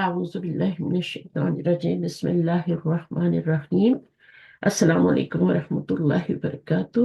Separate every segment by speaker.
Speaker 1: أعوذ بالله من الشيطان الرجيم بسم الله الرحمن الرحيم السلام عليكم ورحمة الله وبركاته.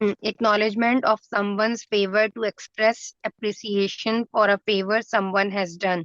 Speaker 2: Acknowledgement of someone's favor to express appreciation for a favor someone has done.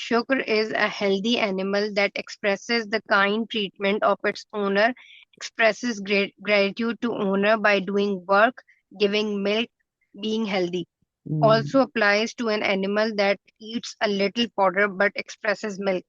Speaker 2: Shukr is a healthy animal that expresses the kind treatment of its owner, expresses gratitude to owner by doing work, giving milk, being healthy. Also applies to an animal that eats a little fodder but expresses milk.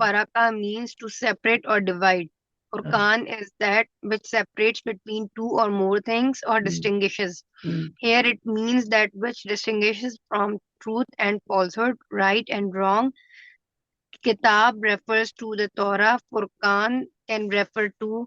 Speaker 2: Faraka means to separate or divide. Furqan is that which separates between two or more things or distinguishes. Here it means that which distinguishes from truth and falsehood, right and wrong. Kitab refers to the Torah. Furqan can refer to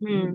Speaker 2: hmm,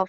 Speaker 2: of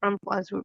Speaker 2: from falsehood.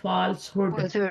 Speaker 1: falsehood,
Speaker 2: Falsehood.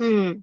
Speaker 2: Hmm.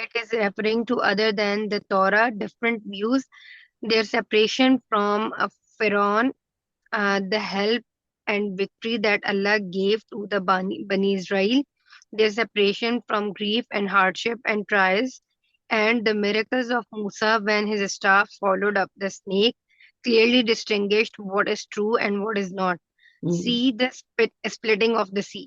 Speaker 2: It is referring to other than the Torah, different views, their separation from a Pharaoh, the help and victory that Allah gave to the Bani Israel, their separation from grief and hardship and trials, and the miracles of Musa when his staff swallowed up the snake, clearly distinguished what is true and what is not. See the splitting of the sea.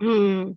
Speaker 2: Hmm.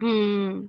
Speaker 2: Hmm.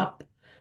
Speaker 1: up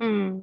Speaker 2: Hmm.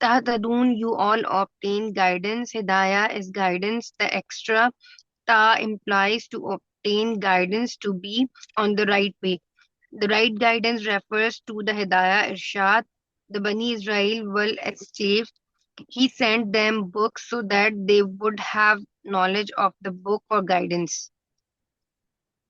Speaker 2: Tahtadun, you all obtain guidance. Hidayah is guidance. The extra ta implies to obtain guidance, to be on the right way. The right guidance refers to the Hidayah Irshad. The Bani Israel were enslaved. He sent them books so that they would have knowledge of the book or guidance.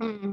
Speaker 2: Hmm.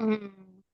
Speaker 2: Hmm.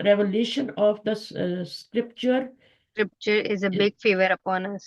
Speaker 1: revelation of the scripture,
Speaker 2: scripture is a big favor upon us.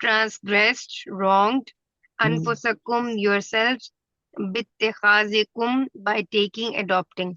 Speaker 2: transgressed, wronged, anfusakum, yourselves, bittikhazikum, by taking, adopting.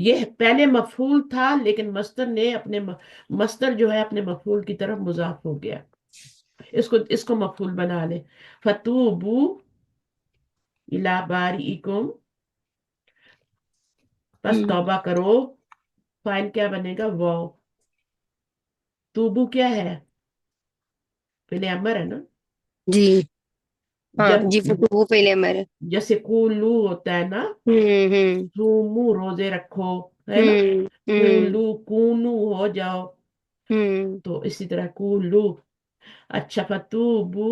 Speaker 1: یہ پہلے مفعول تھا لیکن مصدر نے اپنے مصدر جو ہے اپنے مفعول کی طرف مضاف ہو گیا. اس کو مفعول بنا لے. فتوبو الی بارئکم، بس توبہ کرو. فائل کیا بنے گا؟ واو. توبو کیا ہے؟ پہلے امر ہے نا.
Speaker 2: جی ہاں
Speaker 1: جب
Speaker 2: جی، وہ پہلے ہمارے.
Speaker 1: جیسے کولو ہوتا ہے نا،
Speaker 2: ہوں
Speaker 1: سومو روزے رکھو، ہے نا.
Speaker 2: ہوں ہوں
Speaker 1: کولو کونو ہو جاؤ.
Speaker 2: ہوں
Speaker 1: تو اسی طرح کولو. اچھا فتوبو،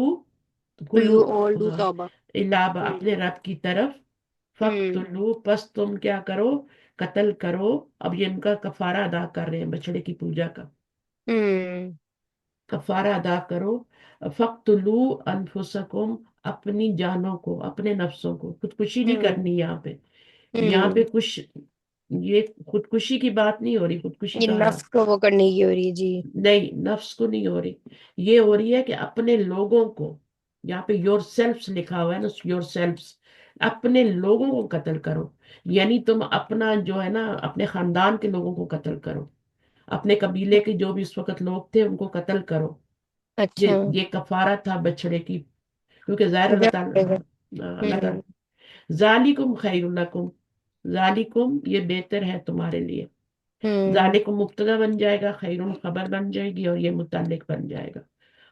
Speaker 1: کلو.
Speaker 2: کلو اور لو
Speaker 1: ہاں،
Speaker 2: توبہ.
Speaker 1: الابا
Speaker 2: ہوں
Speaker 1: اپنے رب کی طرف.
Speaker 2: ہوں
Speaker 1: فقتلو پس تم کیا کرو؟ قتل کرو. اب یہ ان کا کفارہ ادا کر رہے ہیں بچڑے کی پوجا کا.
Speaker 2: ہوں
Speaker 1: کفارہ ادا کرو. فقتلو انفسکم، اپنی جانوں کو، اپنے نفسوں کو. خودکشی نہیں
Speaker 2: ہوں
Speaker 1: کرنی یہاں پہ. یہاں
Speaker 2: ہوں
Speaker 1: پہ کچھ یہ خودکشی کی بات نہیں ہو رہی. خودکشی
Speaker 2: یہ
Speaker 1: کا حرام
Speaker 2: نفس کو وہ کرنے کی ہو رہی ہے جی.
Speaker 1: نہیں، نفس کو نہیں ہو رہی. یہ ہو رہی ہے کہ اپنے لوگوں کو، یہاں پہ یور سیلفس لکھا ہوا ہے نا، یور سیلفس، اپنے لوگوں کو قتل کرو. یعنی تم اپنا جو ہے نا اپنے خاندان کے لوگوں کو قتل کرو. اپنے قبیلے کے جو بھی اس وقت لوگ تھے ان کو قتل کرو.
Speaker 2: اچھا.
Speaker 1: یہ کفارہ تھا بچڑے کی. کیونکہ ظاہر اللہ تعالیٰ،
Speaker 2: ہوں
Speaker 1: اللہ تعالیٰ ذالکم خیر لکم، ذالکم یہ بہتر ہے تمہارے لیے.
Speaker 2: ہوں
Speaker 1: ذالکم مبتدا بن جائے گا، خیرون خبر بن جائے گی، اور یہ متعلق بن جائے گا.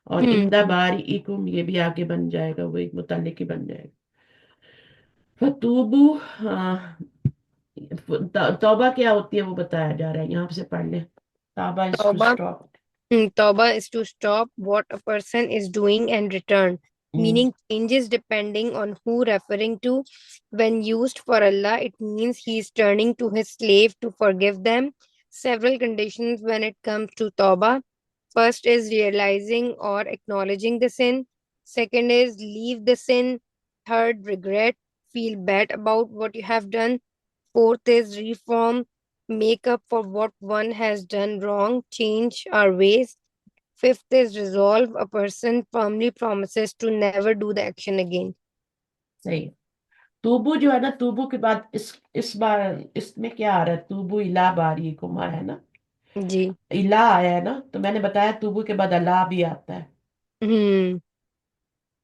Speaker 1: اور اندہ
Speaker 2: ہوں
Speaker 1: بارئکم یہ بھی آگے بن جائے گا، وہ ایک متعلق ہی بن جائے گا. فتوبو، توبہ کیا ہوتی ہے وہ بتایا جا رہا ہے یہاں سے پڑھ لیں. توبہ از ٹو
Speaker 2: توبہ.
Speaker 1: Stop.
Speaker 2: Tawbah is to stop what a person is doing and return, meaning changes depending on who referring to. When used for Allah, it means he is turning to his slave to forgive them. Several conditions when it comes to Tawbah. First is realizing or acknowledging the sin. Second is leave the sin. Third, regret, feel bad about what you have done. Fourth is reform, make up for what one has done wrong, change our ways. Fifth is resolve, a person firmly promises to never do the action again.
Speaker 1: صحیح. توبو جو ہے نا، توبو کے بعد اس بار اس میں کیا آ رہا ہے؟ توبو الا بارئکم آیا ہے نا.
Speaker 2: جی.
Speaker 1: الا آیا ہے نا، تو میں نے بتایا توبو کے بعد اللہ بھی آتا ہے.
Speaker 2: ہوں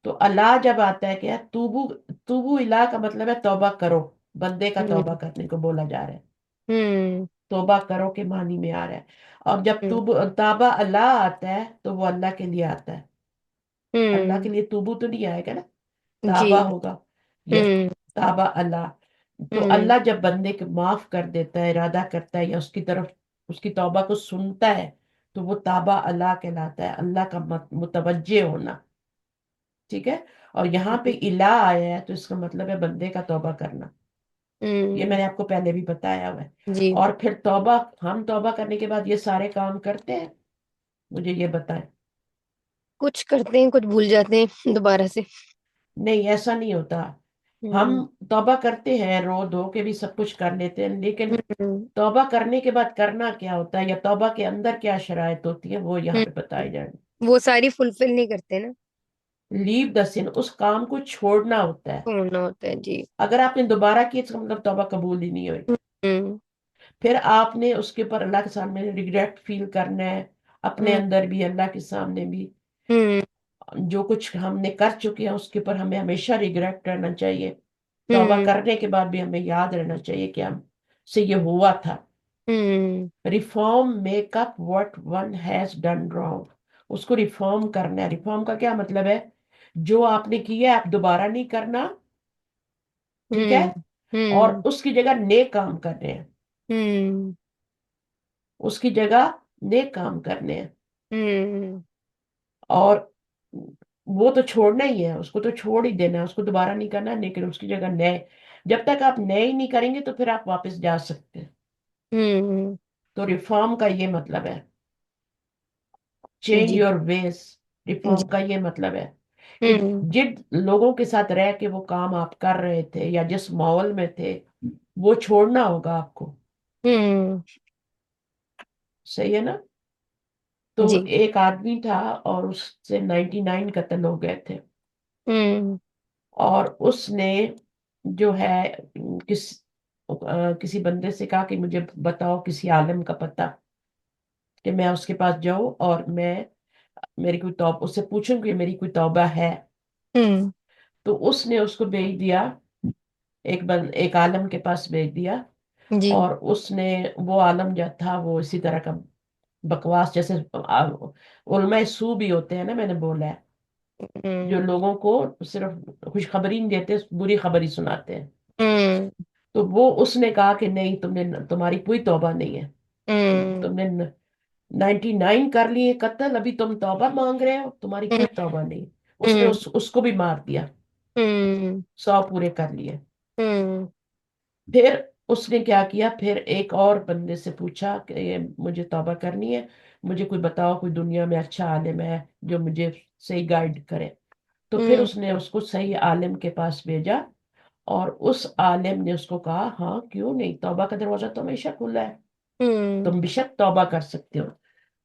Speaker 1: تو اللہ جب آتا ہے کیا توبو، توبو الا کا مطلب ہے توبہ کرو. بندے کا توبہ
Speaker 2: ہوں
Speaker 1: کرنے کو بولا جا رہا ہے.
Speaker 2: ہوں
Speaker 1: توبہ کرو کے معنی میں آ رہا ہے. اور جب
Speaker 2: ہوں
Speaker 1: تابہ اللہ آتا ہے تو وہ اللہ کے لیے آتا ہے. اللہ کے
Speaker 2: ہوں
Speaker 1: لیے توبو تو نہیں آئے گا نا،
Speaker 2: جی.
Speaker 1: تابہ ہوگا. یس،
Speaker 2: ہوں
Speaker 1: تابہ اللہ. تو
Speaker 2: ہوں
Speaker 1: اللہ جب بندے کو معاف کر دیتا ہے، ارادہ کرتا ہے یا اس کی طرف اس کی توبہ کو سنتا ہے، تو وہ تابہ اللہ کہلاتا ہے. اللہ کا متوجہ ہونا. ٹھیک ہے. اور یہاں پہ الہ آیا ہے تو اس کا مطلب ہے بندے کا توبہ کرنا. یہ میں
Speaker 2: ہوں
Speaker 1: نے آپ کو پہلے بھی بتایا ہوا ہے.
Speaker 2: جی.
Speaker 1: اور پھر توبہ، ہم توبہ کرنے کے بعد یہ سارے کام کرتے ہیں؟ مجھے یہ بتائیں.
Speaker 2: کچھ کرتے ہیں، کچھ بھول جاتے ہیں دوبارہ سے.
Speaker 1: نہیں، ایسا نہیں ہوتا. ہم
Speaker 2: ہوں
Speaker 1: توبہ کرتے ہیں، رو دھو کے بھی سب کچھ کر لیتے ہیں، لیکن
Speaker 2: ہوں
Speaker 1: توبہ کرنے کے بعد کرنا کیا ہوتا ہے، یا توبہ کے اندر کیا شرائط ہوتی ہے، وہ یہاں
Speaker 2: ہوں
Speaker 1: پہ بتائی جائیں.
Speaker 2: وہ ساری فلفل نہیں کرتے نا.
Speaker 1: لیو دا سن، اس کام کو چھوڑنا ہوتا ہے.
Speaker 2: ہونا ہوتا ہے جی.
Speaker 1: اگر آپ نے دوبارہ کی، اس کا مطلب توبہ قبول ہی نہیں ہوئی.
Speaker 2: ہوں
Speaker 1: پھر آپ نے اس کے اوپر اللہ کے سامنے ریگریٹ فیل کرنا ہے، اپنے
Speaker 2: ہوں
Speaker 1: اندر بھی اللہ کے سامنے بھی.
Speaker 2: ہوں
Speaker 1: جو کچھ ہم نے کر چکے ہیں اس کے اوپر ہمیں ہمیشہ ریگریٹ کرنا چاہیے. توبہ
Speaker 2: ہوں
Speaker 1: کرنے کے بعد بھی ہمیں یاد رہنا چاہیے کہ ہم سے یہ ہوا تھا.
Speaker 2: ہوں
Speaker 1: reform make up what one has done wrong. اس کو ریفارم کرنا ہے. ریفارم کا کیا مطلب ہے؟ جو آپ نے کیا ہے آپ دوبارہ نہیں کرنا. ٹھیک ہے.
Speaker 2: ہوں
Speaker 1: اور
Speaker 2: ہوں
Speaker 1: اس کی جگہ نیک کام کرنے ہیں.
Speaker 2: ہوں
Speaker 1: اس کی جگہ نیک کام کرنے ہیں.
Speaker 2: ہوں
Speaker 1: اور وہ تو چھوڑنا ہی ہے، اس کو تو چھوڑ ہی دینا ہے، اس کو دوبارہ نہیں کرنا. لیکن اس کی جگہ نئے، جب تک آپ نئے ہی نہیں کریں گے تو پھر آپ واپس جا سکتے ہیں.
Speaker 2: ہوں
Speaker 1: تو ریفارم کا یہ مطلب ہے، چینج
Speaker 2: جی.
Speaker 1: Your ways. ریفارم
Speaker 2: جی.
Speaker 1: کا یہ مطلب ہے کہ
Speaker 2: ہوں
Speaker 1: جن لوگوں کے ساتھ رہ کے وہ کام آپ کر رہے تھے یا جس ماحول میں تھے وہ چھوڑنا ہوگا آپ کو.
Speaker 2: ہوں
Speaker 1: صحیح ہے نا. تو
Speaker 2: جی.
Speaker 1: ایک آدمی تھا اور اس سے 99 قتل ہو گئے تھے.
Speaker 2: ہوں
Speaker 1: اور اس نے جو ہے کس کسی بندے سے کہا کہ مجھے بتاؤ کسی عالم کا پتہ کہ میں اس کے پاس جاؤں اور میں میری کوئی توبہ اس سے پوچھوں کہ میری کوئی توبہ ہے.
Speaker 2: ہوں.
Speaker 1: تو اس نے اس کو بھیج دیا، ایک عالم کے پاس بھیج دیا.
Speaker 2: جی.
Speaker 1: اور اس نے، وہ عالم جو تھا وہ اسی طرح کا بکواس، جیسے علماء سو بھی ہوتے ہیں نا، میں نے بولا ہے، جو
Speaker 2: ہوں.
Speaker 1: لوگوں کو صرف خوشخبری نہیں دیتے، بری خبری سناتے ہیں.
Speaker 2: ہوں.
Speaker 1: تو وہ اس نے کہا کہ نہیں، تمہاری کوئی توبہ نہیں ہے.
Speaker 2: ہوں.
Speaker 1: تم نے 99 کر لیے قتل، ابھی تم توبہ مانگ رہے ہو، تمہاری
Speaker 2: ہوں.
Speaker 1: کوئی توبہ نہیں. اس نے
Speaker 2: ہوں.
Speaker 1: اس کو بھی مار دیا،
Speaker 2: ہوں.
Speaker 1: 100 پورے کر لیے.
Speaker 2: ہوں.
Speaker 1: پھر اس نے کیا کیا، پھر ایک اور بندے سے پوچھا کہ یہ مجھے توبہ کرنی ہے، مجھے کوئی بتاؤ، کوئی دنیا میں اچھا عالم ہے جو مجھے صحیح گائیڈ کرے. تو پھر
Speaker 2: ہوں.
Speaker 1: اس نے اس کو صحیح عالم کے پاس بھیجا، اور اس عالم نے اس کو کہا ہاں کیوں نہیں، توبہ کا دروازہ تو ہمیشہ کھلا ہے،
Speaker 2: ہوں.
Speaker 1: تم بے شک توبہ کر سکتے ہو،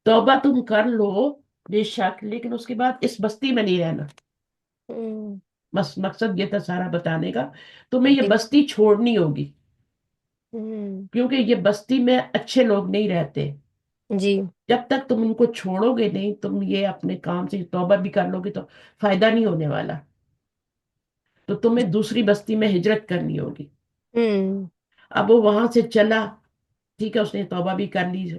Speaker 1: توبہ تم کر لو بے شک، لیکن اس کے بعد اس بستی میں نہیں رہنا.
Speaker 2: ہوں.
Speaker 1: بس مقصد یہ تھا سارا بتانے کا، تمہیں یہ
Speaker 2: جی.
Speaker 1: بستی چھوڑنی ہوگی،
Speaker 2: ہوں.
Speaker 1: کیونکہ یہ بستی میں اچھے لوگ نہیں رہتے.
Speaker 2: جی.
Speaker 1: جب تک تم ان کو چھوڑو گے نہیں، تم یہ اپنے کام سے توبہ بھی کر لو گے تو فائدہ نہیں ہونے والا، تو تمہیں دوسری بستی میں ہجرت کرنی ہوگی.
Speaker 2: ہوں.
Speaker 1: اب وہ وہاں سے چلا، ٹھیک ہے، اس نے توبہ بھی کر لی،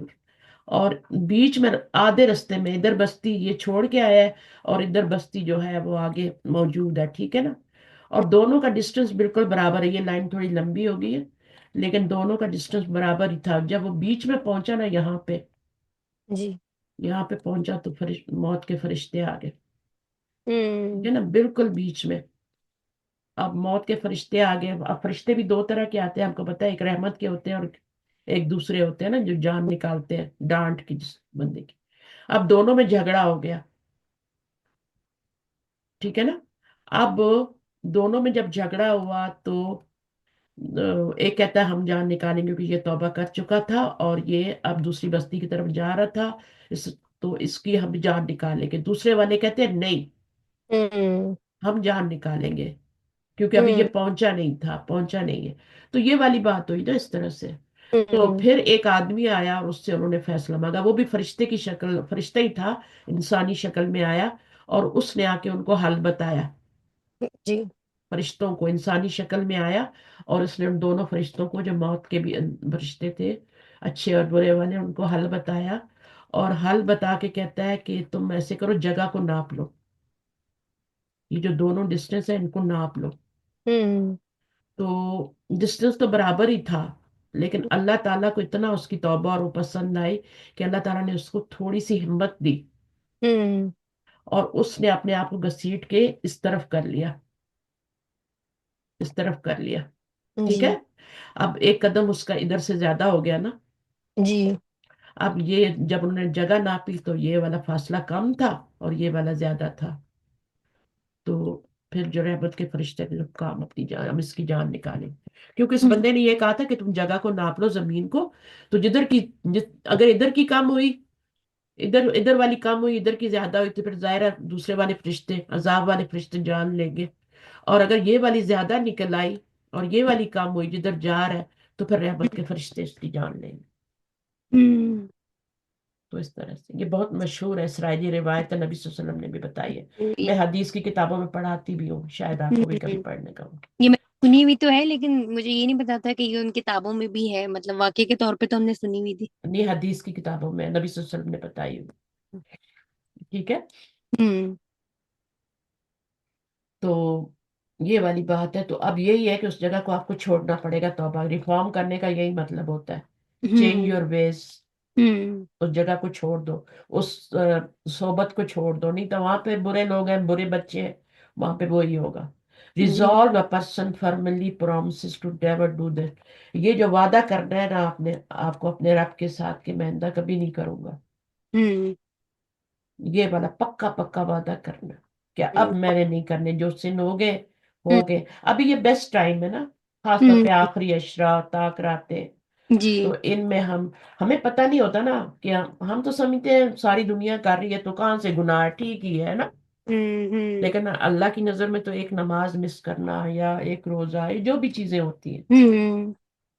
Speaker 1: اور بیچ میں آدھے رستے میں ادھر بستی یہ چھوڑ کے آیا ہے، اور ادھر بستی جو ہے وہ آگے موجود ہے، ٹھیک ہے نا. اور دونوں کا ڈسٹنس بالکل برابر ہے، یہ لائن تھوڑی لمبی ہو گئی ہے لیکن دونوں کا ڈسٹنس برابر ہی تھا. جب وہ بیچ میں پہنچا نا،
Speaker 2: جی.
Speaker 1: یہاں پہ پہنچا تو موت کے فرشتے آ گئے، ٹھیک
Speaker 2: ہوں.
Speaker 1: ہے نا، بالکل بیچ میں. اب موت کے فرشتے آ گئے. اب فرشتے بھی دو طرح کے آتے ہیں، آپ کو پتا ہے، ایک رحمت کے ہوتے ہیں اور ایک دوسرے ہوتے ہیں نا جو جان نکالتے ہیں ڈانٹ کی جس بندے کی. اب دونوں میں جھگڑا ہو گیا، ٹھیک ہے نا. اب دونوں میں جب جھگڑا ہوا تو ایک کہتا ہے ہم جان نکالیں گے کیونکہ یہ توبہ کر چکا تھا اور یہ اب دوسری بستی کی طرف جا رہا تھا، اس تو اس کی ہم جان نکالیں گے. دوسرے والے کہتے ہیں نہیں،
Speaker 2: ہوں.
Speaker 1: ہم جان نکالیں گے کیونکہ ابھی یہ
Speaker 2: ہوں.
Speaker 1: پہنچا نہیں تھا، پہنچا نہیں ہے. تو یہ والی بات ہوئی نا اس طرح سے. تو
Speaker 2: ہوں.
Speaker 1: پھر ایک آدمی آیا اور اس سے انہوں نے فیصلہ مانگا، وہ بھی فرشتے کی شکل، فرشتہ ہی تھا، انسانی شکل میں آیا، اور اس نے آ کے ان کو حل بتایا.
Speaker 2: جی.
Speaker 1: فرشتوں کو انسانی شکل میں آیا، اور اس نے ان دونوں فرشتوں کو جو موت کے بھی فرشتے تھے، اچھے اور برے والے، ان کو حل بتایا. اور حل بتا کے کہتا ہے کہ تم ایسے کرو، جگہ کو ناپ لو، یہ جو دونوں ڈسٹینس ہے ان کو ناپ لو.
Speaker 2: ہوں.
Speaker 1: تو ڈسٹینس تو برابر ہی تھا، لیکن اللہ تعالیٰ کو اتنا اس کی توبہ اور وہ پسند آئی کہ اللہ تعالیٰ نے اس کو تھوڑی سی ہمت دی،
Speaker 2: ہوں.
Speaker 1: اور اس نے اپنے آپ کو گھسیٹ کے اس طرف کر لیا، اس طرف کر لیا، ٹھیک ہے.
Speaker 2: جی.
Speaker 1: اب ایک قدم اس کا ادھر سے زیادہ ہو گیا نا.
Speaker 2: جی.
Speaker 1: اب یہ جب انہوں نے جگہ ناپی تو یہ والا فاصلہ کم تھا اور یہ والا زیادہ تھا. تو پھر جو رحمت کے فرشتے نے کام اپنی جان، ہم اس کی جان نکالیں، کیونکہ اس بندے نے یہ کہا تھا کہ تم جگہ کو ناپ لو، زمین کو. تو اگر ادھر کی کم ہوئی، ادھر والی کم ہوئی، ادھر کی زیادہ ہوئی، تو پھر ظاہر ہے دوسرے والے فرشتے، عذاب والے فرشتے جان لیں گے. اور اگر یہ والی زیادہ نکل آئی اور یہ والی کم ہوئی جدھر جا رہا ہے، تو پھر رحمت کے فرشتے اس کی جان لیں گے.
Speaker 2: ہوں.
Speaker 1: تو اس طرح سے یہ بہت مشہور ہے، اسرائیلی روایت ہے، نبی صلی اللہ علیہ وسلم نے بھی بتائی ہے. میں حدیث کی کتابوں میں پڑھاتی بھی ہوں، شاید آپ کو بھی کبھی پڑھنے کا ہو.
Speaker 2: یہ میں سنی ہوئی تو ہے، لیکن مجھے یہ نہیں پتا تھا کہ یہ ان کتابوں میں بھی ہے، مطلب واقعے کے طور پہ تو ہم نے سنی ہوئی تھی.
Speaker 1: نہیں، حدیث کی کتابوں میں نبی صلی اللہ علیہ وسلم نے بتائی ہوئی، ٹھیک ہے.
Speaker 2: ہوں.
Speaker 1: تو یہ والی بات ہے. تو اب یہی ہے کہ اس جگہ کو آپ کو چھوڑنا پڑے گا، توبہ ریفارم کرنے کا یہی مطلب ہوتا ہے. چینج
Speaker 2: ہوں.
Speaker 1: یور ویز،
Speaker 2: ہوں.
Speaker 1: اس جگہ کو چھوڑ دو، اس صحبت کو چھوڑ دو، نہیں تو وہاں پہ برے لوگ ہیں، برے بچے ہیں، وہاں پہ وہی ہوگا.
Speaker 2: جی.
Speaker 1: Resolve a person firmly promises to never do that. یہ جو وعدہ کرنا ہے نا آپ کو اپنے رب کے ساتھ کہ میں آئندہ کبھی نہیں کروں گا،
Speaker 2: ہوں.
Speaker 1: یہ والا پکا پکا وعدہ کرنا کہ اب
Speaker 2: ہوں.
Speaker 1: میں نے نہیں کرنے، جو سن ہو گئے. ابھی یہ بیسٹ ٹائم ہے نا، خاص طور
Speaker 2: ہوں.
Speaker 1: پہ آخری اشرا تاک راتیں.
Speaker 2: جی.
Speaker 1: تو ان میں ہمیں پتہ نہیں ہوتا نا کہ ہم تو سمجھتے ہیں ساری دنیا کر رہی ہے تو کہاں سے گناہ ہے، ٹھیک ہی ہے نا.
Speaker 2: ہوں. ہوں.
Speaker 1: لیکن اللہ کی نظر میں تو ایک نماز مس کرنا یا ایک روزہ، جو بھی چیزیں ہوتی ہیں،
Speaker 2: ہوں.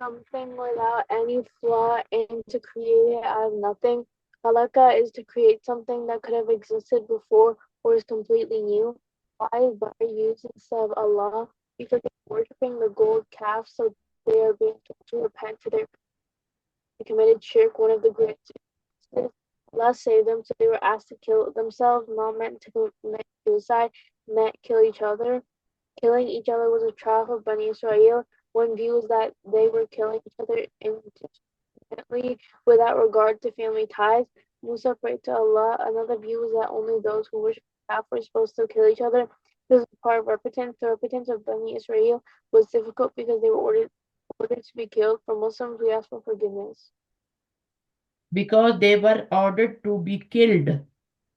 Speaker 3: Something without any flaw and to create it out of nothing. Halakha is to create something that could have existed before or is completely new. Why is Bari used instead of Allah? Because they are worshipping the gold calf, so they are being told to repent for their committed shirk, one of the greatest sins. Allah saved them, so they were asked to kill themselves, not meant to commit suicide, meant kill each other. Killing each other was a trial of Bani Israel. One view is that they were killing each other indiscriminately without regard to family ties. Musa prayed to Allah. Another view is that only those who worship half were supposed to kill each other. This was part of repentance. The repentance of Bani Israel was difficult because they were ordered to be killed. For Muslims, we ask for forgiveness.
Speaker 1: Because they were ordered to be killed.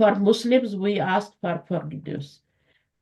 Speaker 1: For Muslims we ask for forgiveness.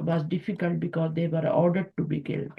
Speaker 1: was difficult because they were ordered to be killed.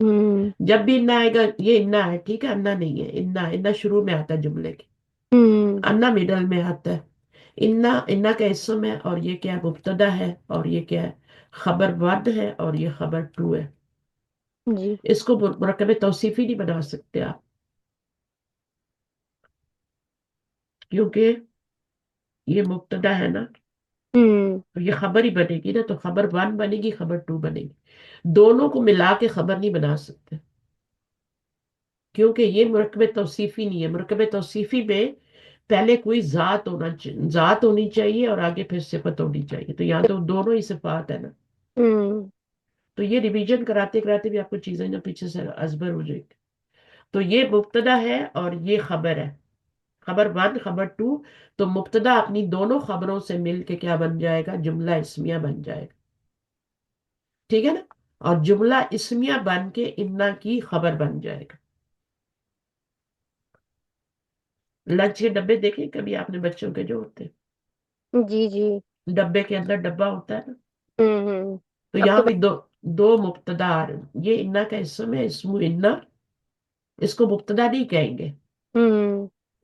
Speaker 1: جب بھی انا آئے گا یہ انا ہے، ٹھیک ہے، انا نہیں ہے، انا انا شروع میں آتا ہے جملے کے، انا مڈل میں آتا ہے، انا انا کا اسم ہے، اور یہ کیا ہے، مبتدا ہے، اور یہ کیا ہے، خبر ود ہے، اور یہ خبر ٹو ہے.
Speaker 2: جی.
Speaker 1: اس کو مرکب توصیفی نہیں بنا سکتے آپ، کیونکہ یہ مبتدا ہے نا، تو یہ خبر ہی بنے گی نا، تو خبر ون بنے گی، خبر ٹو بنے گی، دونوں کو ملا کے خبر نہیں بنا سکتے، کیونکہ یہ مرکب توصیفی نہیں ہے. مرکب توصیفی میں پہلے کوئی ذات ہونی چاہیے، اور آگے پھر صفت ہونی چاہیے، تو یہاں تو دونوں ہی صفات ہے نا. تو یہ ریویژن کراتے کراتے بھی آپ کو چیزیں نا پیچھے سے ازبر ہو جائے گی. تو یہ مبتدا ہے اور یہ خبر ہے، خبر ون خبر ٹو. تو مبتدا اپنی دونوں خبروں سے مل کے کیا بن جائے گا، جملہ اسمیہ بن جائے گا، ٹھیک ہے نا. اور جملہ اسمیہ بن کے انا کی خبر بن جائے گا. لنچ کے ڈبے دیکھیں کبھی آپ نے بچوں کے جو ہوتے
Speaker 2: جی جی.
Speaker 1: ہیں، ڈبے کے اندر ڈبہ ہوتا ہے نا، تو
Speaker 2: اب
Speaker 1: یہاں
Speaker 2: تو
Speaker 1: بھی دو مبتدا آ رہے ہیں. یہ انا کا اسم ہے، اسم انا، اس کو مبتدا نہیں کہیں گے،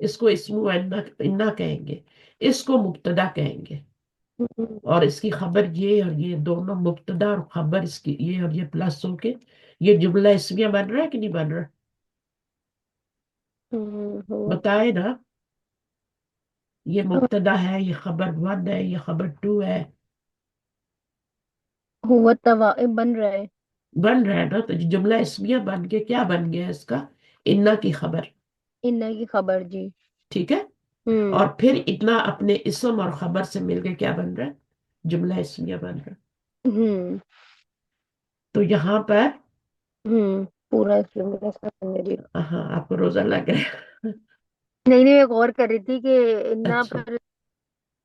Speaker 1: اس کو اسم انا کہیں گے، اس کو مبتدا کہیں گے. اور اس کی خبر یہ اور یہ دونوں مبتدا اور خبر، اس کی یہ اور یہ پلس ہو کے یہ جملہ اسمیہ بن رہا ہے کہ نہیں بن رہا؟ بتائے نا. یہ مبتدا ہے، یہ خبر ون ہے، یہ خبر ٹو ہے،
Speaker 2: ہوا طوائف بن رہا ہے.
Speaker 1: بن رہا ہے نا. تو جملہ اسمیہ بن کے کیا بن گیا اس کا، انا کی خبر،
Speaker 2: انا کی خبر. جی.
Speaker 1: ٹھیک ہے. اور پھر اتنا اپنے اسم اور خبر سے مل کے کیا بن رہا ہے، جملہ اسمیہ بن رہا ہے. تو یہاں پر
Speaker 2: پورا جملہ. جی.
Speaker 1: ہاں آپ کو روزہ لگ رہا ہے.
Speaker 2: نہیں نہیں، میں غور کر رہی تھی کہ انا
Speaker 1: اچھا،
Speaker 2: پر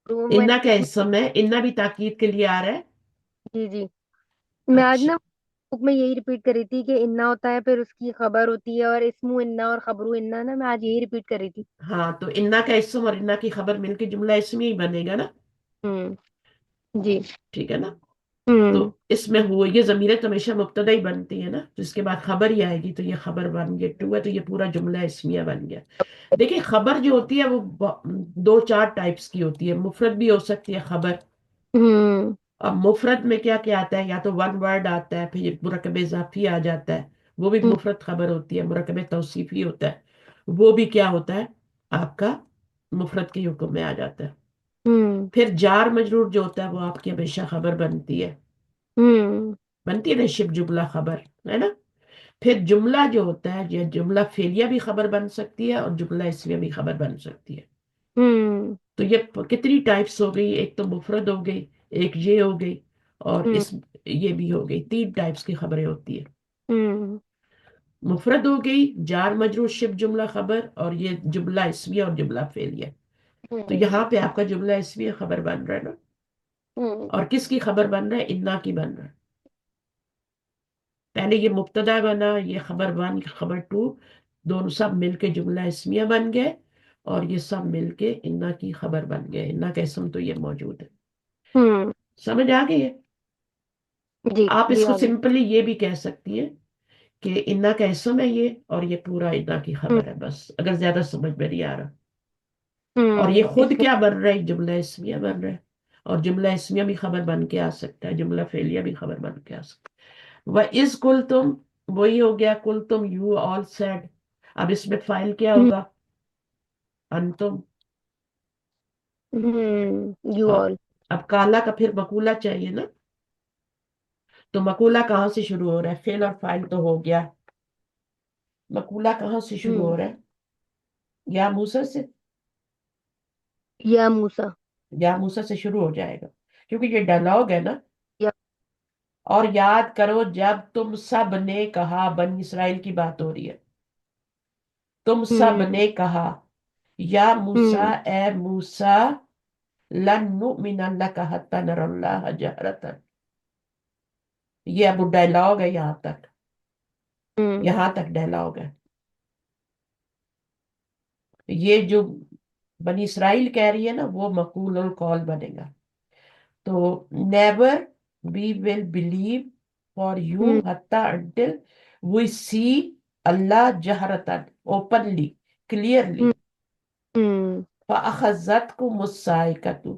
Speaker 2: روم
Speaker 1: انا کا اسم ہے، انا بھی تاکید کے لیے آ رہا ہے.
Speaker 2: جی جی. میں آج
Speaker 1: اچھا
Speaker 2: نا بک میں یہی ریپیٹ کر رہی تھی کہ انا ہوتا ہے، پھر اس کی خبر ہوتی ہے، اور اسمو انا اور خبرو انا نا، میں آج یہی ریپیٹ کر رہی تھی.
Speaker 1: ہاں، تو انا کا اسم اور انا کی خبر مل کے جملہ اسمیہ ہی بنے گا نا،
Speaker 2: جی.
Speaker 1: ٹھیک ہے نا. تو اس میں ہوا یہ ضمیر تو ہمیشہ مبتدا ہی بنتی ہے نا، تو اس کے بعد خبر ہی آئے گی، تو یہ خبر بن گیا ٹو ہے، تو یہ پورا جملہ اسمیہ بن گیا. دیکھیں خبر جو ہوتی ہے وہ دو چار ٹائپس کی ہوتی ہے. مفرد بھی ہو سکتی ہے خبر. اب مفرد میں کیا کیا آتا ہے، یا تو ون ورڈ آتا ہے، پھر مرکب اضافی آ جاتا ہے، وہ بھی مفرد خبر ہوتی ہے. مرکب توصیفی ہوتا ہے، وہ بھی کیا ہوتا ہے آپ کا مفرد کے حکم میں آ جاتا ہے. پھر جار مجرور جو ہوتا ہے وہ آپ کی ہمیشہ خبر بنتی ہے، بنتی ہے نا، شب جملہ خبر ہے نا. پھر جملہ جو ہوتا ہے، یہ جملہ فعلیہ بھی خبر بن سکتی ہے، اور جملہ اسمیہ بھی خبر بن سکتی ہے. تو یہ کتنی ٹائپس ہو گئی، ایک تو مفرد ہو گئی، ایک یہ ہو گئی، اور یہ بھی ہو گئی. تین ٹائپس کی خبریں ہوتی ہیں. مفرد ہو گئی، جار مجرور شب جملہ خبر، اور یہ جملہ اسمیہ اور جملہ فعلیہ. تو یہاں پہ آپ کا جملہ اسمیہ خبر بن رہا ہے نا، اور کس کی خبر بن رہا ہے، انا کی بن رہا ہے. پہلے یہ مبتدا بنا، یہ خبر ون خبر ٹو، دونوں سب مل کے جملہ اسمیہ بن گئے، اور یہ سب مل کے انا کی خبر بن گئے. انا کا اسم تو یہ موجود ہے. سمجھ آ گئی ہے.
Speaker 2: جی
Speaker 1: آپ اس
Speaker 2: جی.
Speaker 1: کو سمپلی یہ بھی کہہ سکتی ہیں کہ انا کا اسم ہے یہ، اور یہ پورا انا کی خبر ہے، بس اگر زیادہ سمجھ میں نہیں آ رہا. اور یہ خود
Speaker 2: اس میں
Speaker 1: کیا بن رہا ہے، جملہ اسمیہ بن رہا ہے. اور جملہ اسمیہ بھی خبر بن کے آ سکتا ہے، جملہ فعلیہ بھی خبر بن کے آ سکتا ہے. وَإِذْ قُلْتُمْ وہی ہو گیا، کل تم یو آل سیڈ. اب اس میں فائل کیا ہوگا، انتم.
Speaker 2: یو آل.
Speaker 1: اب کالا کا پھر مقولہ چاہیے نا، تو مقولہ کہاں سے شروع ہو رہا ہے، فعل اور فاعل تو ہو گیا، مقولہ کہاں سے شروع ہو رہا ہے، یا موسیٰ سے.
Speaker 2: یا موسیٰ.
Speaker 1: یا موسیٰ سے شروع ہو جائے گا، کیونکہ یہ ڈائلاگ ہے نا.
Speaker 2: یا.
Speaker 1: اور یاد کرو جب تم سب نے کہا، بنی اسرائیل کی بات ہو رہی ہے، تم سب نے کہا یا موسیٰ، اے موسیٰ، لن نؤمن لک حتی نری اللہ جہرتا. یہ اب ڈائلاگ ہے، یہاں تک ڈائلاگ ہے. یہ جو بنی اسرائیل کہہ رہی ہے نا، وہ مقول القول بنے گا. تو never we will believe for you حتی until We see Allah jahratan, openly, clearly. فَأَخَذَتْكُمُ الصَّاعِقَةُ,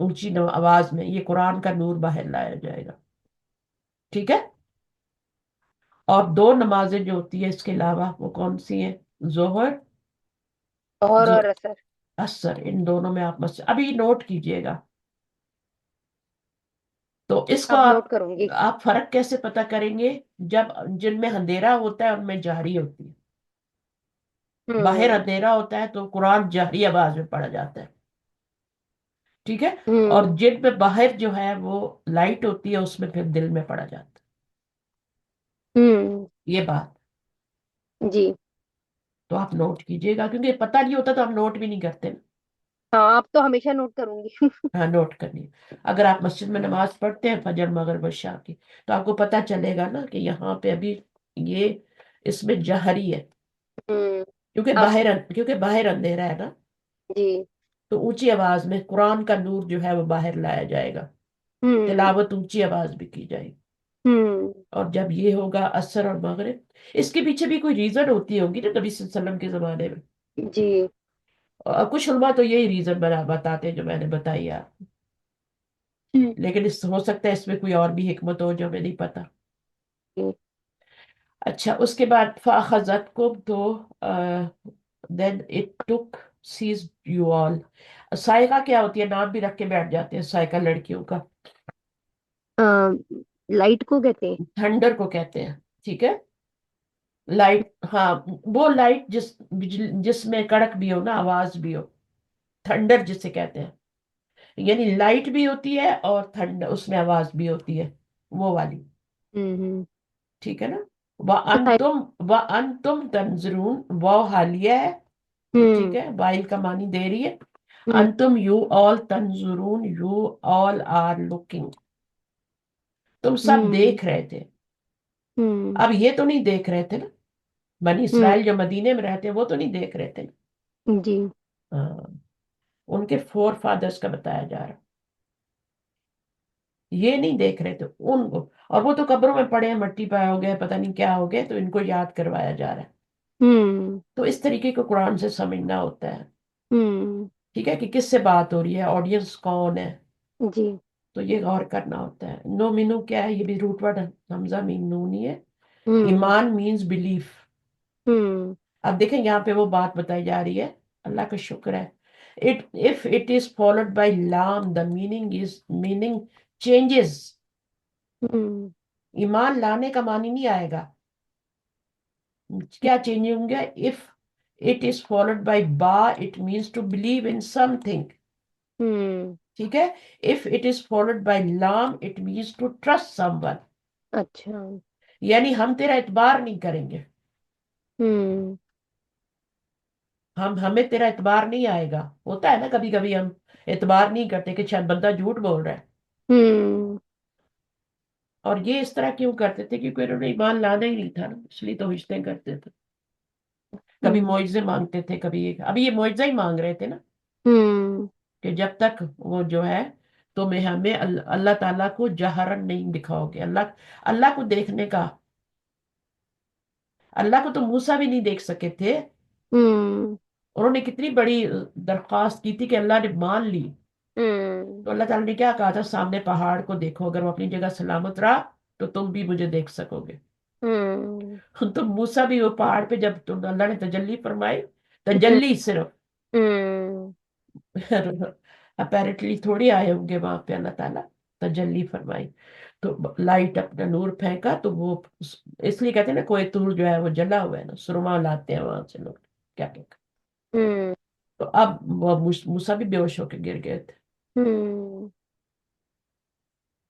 Speaker 1: اونچی آواز میں یہ قرآن کا نور باہر لایا جائے گا. ٹھیک ہے. اور 2 نمازیں جو ہوتی ہے اس کے علاوہ وہ کون سی ہیں؟ ظہر،
Speaker 4: اور اثر.
Speaker 1: عصر. ان دونوں میں آپ مسجد ابھی نوٹ کیجئے گا. تو اس کو
Speaker 4: اب نوٹ کروں گی.
Speaker 1: آپ فرق کیسے پتہ کریں گے؟ جب جن میں اندھیرا ہوتا ہے ان میں جہری ہوتی ہے. باہر اندھیرا ہوتا ہے تو قرآن جہری آواز میں پڑھا جاتا ہے. ٹھیک ہے. اور جن میں باہر جو ہے وہ لائٹ ہوتی ہے اس میں پھر دل میں پڑھا جاتا ہے. یہ بات
Speaker 4: جی.
Speaker 1: تو آپ نوٹ کیجئے گا، کیونکہ پتہ نہیں ہوتا تو ہم نوٹ بھی نہیں کرتے.
Speaker 4: ہاں آپ تو ہمیشہ نوٹ کروں گی.
Speaker 1: ہاں نوٹ کرنی. اگر آپ مسجد میں نماز پڑھتے ہیں فجر مغرب عشاء کی تو آپ کو پتہ چلے گا نا کہ یہاں پہ ابھی یہ اس میں جہری ہے، کیونکہ باہر اندھیرا ہے نا.
Speaker 4: جی.
Speaker 1: تو اونچی آواز میں قرآن کا نور جو ہے وہ باہر لایا جائے گا. تلاوت اونچی آواز بھی کی جائے گی. اور جب یہ ہوگا عصر اور مغرب، اس کے پیچھے بھی کوئی ریزن ہوتی ہوگی نا نبی صلی اللہ علیہ وسلم کے زمانے میں.
Speaker 4: جی.
Speaker 1: اور کچھ علماء تو یہی ریزن بتاتے ہیں جو میں نے بتائی آپ، لیکن ہو سکتا ہے اس میں کوئی اور بھی حکمت ہو جو ہمیں نہیں پتا. اچھا اس کے بعد فَأَخَذَتْكُمْ تو then it took seized you all. سائقہ کیا ہوتی ہے؟ نام بھی رکھ کے بیٹھ جاتے ہیں سائقہ لڑکیوں کا.
Speaker 4: لائٹ کو کہتے ہیں.
Speaker 1: تھنڈر کو کہتے ہیں. ٹھیک ہے. لائٹ، ہاں وہ لائٹ جس میں کڑک بھی ہو نا، آواز بھی ہو. تھنڈر جسے کہتے ہیں، یعنی لائٹ بھی ہوتی ہے اور ٹھنڈ اس میں آواز بھی ہوتی ہے، وہ والی. ٹھیک ہے نا. وَأَنْتُمْ تَنْظُرُونَ، وہ حالیہ ہے. ٹھیک ہے. وائل کا معنی دے رہی ہے. انتم یو آل تنظرون، یو آل آر لوکنگ. تم سب دیکھ رہے تھے. اب یہ تو نہیں دیکھ رہے تھے نا، بنی اسرائیل جو مدینے میں رہتے وہ تو نہیں دیکھ رہے تھے.
Speaker 4: جی.
Speaker 1: ہاں ان کے فور فادرز کا بتایا جا رہا، یہ نہیں دیکھ رہے تھے ان کو. اور وہ تو قبروں میں پڑے ہیں، مٹی پایا ہو گئے، پتہ نہیں کیا ہو گئے، تو ان کو یاد کروایا جا رہا ہے. تو اس طریقے کو قرآن سے سمجھنا ہوتا ہے. ٹھیک ہے، کہ کس سے بات ہو رہی ہے، آڈینس کون ہے.
Speaker 4: جی.
Speaker 1: تو یہ غور کرنا ہوتا ہے. نو مینو کیا ہے؟ یہ بھی روٹ ورڈ حمزہ میم نونی ہے. ایمان مینز بلیف. اب دیکھیں یہاں پہ وہ بات بتائی جا رہی ہے، اللہ کا شکر ہے. if it is followed by lam the meaning changes. ایمان لانے کا معنی نہیں آئے گا. کیا چینج ہوں گے؟ if it is followed by ba it means to believe in something. ٹھیک ہے. if it is followed by lam it means to trust someone.
Speaker 4: اچھا.
Speaker 1: یعنی ہم تیرا اعتبار نہیں کریں گے، ہمیں تیرا اعتبار نہیں آئے گا. ہوتا ہے نا کبھی کبھی ہم اعتبار نہیں کرتے کہ شاید بندہ جھوٹ بول رہا ہے. اور یہ اس طرح کیوں کرتے تھے؟ کیونکہ انہوں نے ایمان لانا ہی نہیں تھا نا، اس لیے تو ہجتیں کرتے تھے. کبھی معجزے مانگتے تھے، کبھی ابھی یہ معجزہ ہی مانگ رہے تھے نا، کہ جب تک وہ جو ہے تمہیں ہمیں اللہ تعالیٰ کو جہرن نہیں دکھاؤ گے. اللہ کو دیکھنے کا، اللہ کو تو موسیٰ بھی نہیں دیکھ سکے تھے. انہوں نے کتنی بڑی درخواست کی تھی کہ اللہ نے مان لی. تو اللہ تعالیٰ نے کیا کہا تھا؟ سامنے پہاڑ کو دیکھو، اگر وہ اپنی جگہ سلامت رہا تو تم بھی مجھے دیکھ سکو گے. تو موسیٰ بھی وہ پہاڑ پہ جب تم اللہ نے تجلی فرمائی، تجلی صرف اپیرنٹلی تھوڑی آئے ہوں گے وہاں پہ، اللہ تعالیٰ تجلی فرمائی تو لائٹ اپنا نور پھینکا. تو وہ اس لیے کہتے ہیں نا کوئی طور جو ہے وہ جلا ہوا ہے نا، سرما لاتے ہیں وہاں سے لوگ کیا تو اب وہ موسیٰ بھی بے ہوش ہو کے گر گئے تھے.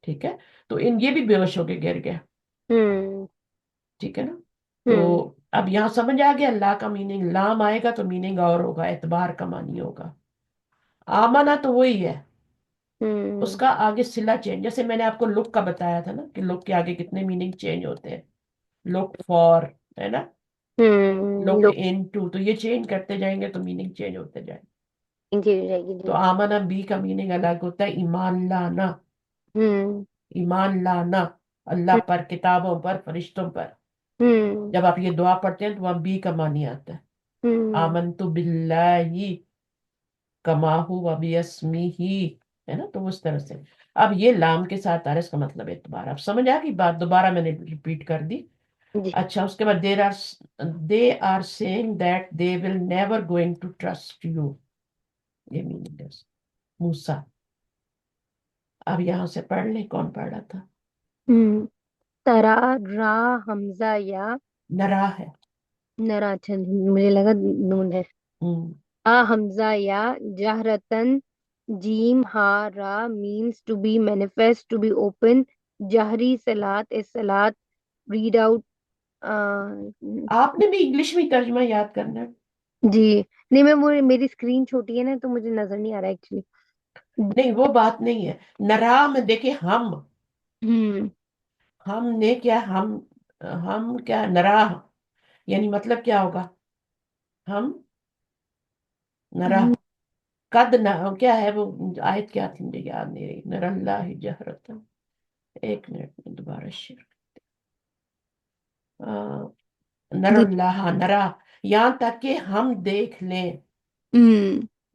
Speaker 1: ٹھیک ہے. تو یہ بھی بے ہوش ہو کے گر گئے. ٹھیک ہے نا. تو اب یہاں سمجھ آ گیا اللہ کا میننگ. لام آئے گا تو میننگ اور ہوگا، اعتبار کا معنی ہوگا. آمنا تو وہی ہے، اس کا آگے صلہ چینج. جیسے میں نے آپ کو لک کا بتایا تھا نا کہ لک کے آگے کتنے میننگ چینج ہوتے ہیں. لک فار ہے نا، لک ان ٹو، تو یہ چینج کرتے جائیں گے تو میننگ چینج ہوتے جائیں گے. تو آمنا بی کا میننگ الگ ہوتا ہے، ایمان لانا. ایمان لانا اللہ پر، کتابوں پر، فرشتوں پر. جب آپ یہ دعا پڑھتے ہیں تو وہاں بی کا معنی آتا ہے. آمنت باللہ کما ہوا بیسمہ، ہے نا. تو اس طرح سے اب یہ لام کے ساتھ آ رہا ہے، اس کا مطلب اعتبار. اب سمجھ آ گئی بات؟ دوبارہ میں نے ریپیٹ کر دی.
Speaker 4: جی
Speaker 1: اچھا اس کے بعد they are saying that they will never going to trust you. یہ meaning ہے موسیٰ. اب یہاں سے پڑھ لیں، کون پڑھ رہا تھا؟
Speaker 4: ترا را حمزہ یا
Speaker 1: نرا ہے.
Speaker 4: نرا. اچھا مجھے لگا نون ہے.
Speaker 1: ہم،
Speaker 4: حمزہ یا جہرتن جیم ہا را means to be manifest, to be open. جہری صلات is صلات read out.
Speaker 1: آپ نے بھی انگلش میں ترجمہ یاد کرنا ہے.
Speaker 4: جی نہیں، میں وہ میری اسکرین چھوٹی ہے نا تو مجھے نظر نہیں آ رہا ایکچولی.
Speaker 1: نہیں وہ بات نہیں ہے. نرا میں دیکھیں ہم نے کیا، ہم کیا نرا، یعنی مطلب کیا ہوگا؟ ہم نرا قد نہ کیا ہے وہ آیت کیا تھی، مجھے یاد نہیں رہی. نر اللہ جہرتا. ایک منٹ میں دوبارہ شیئر. نر اللہ نرا، یہاں تک کہ ہم دیکھ لیں.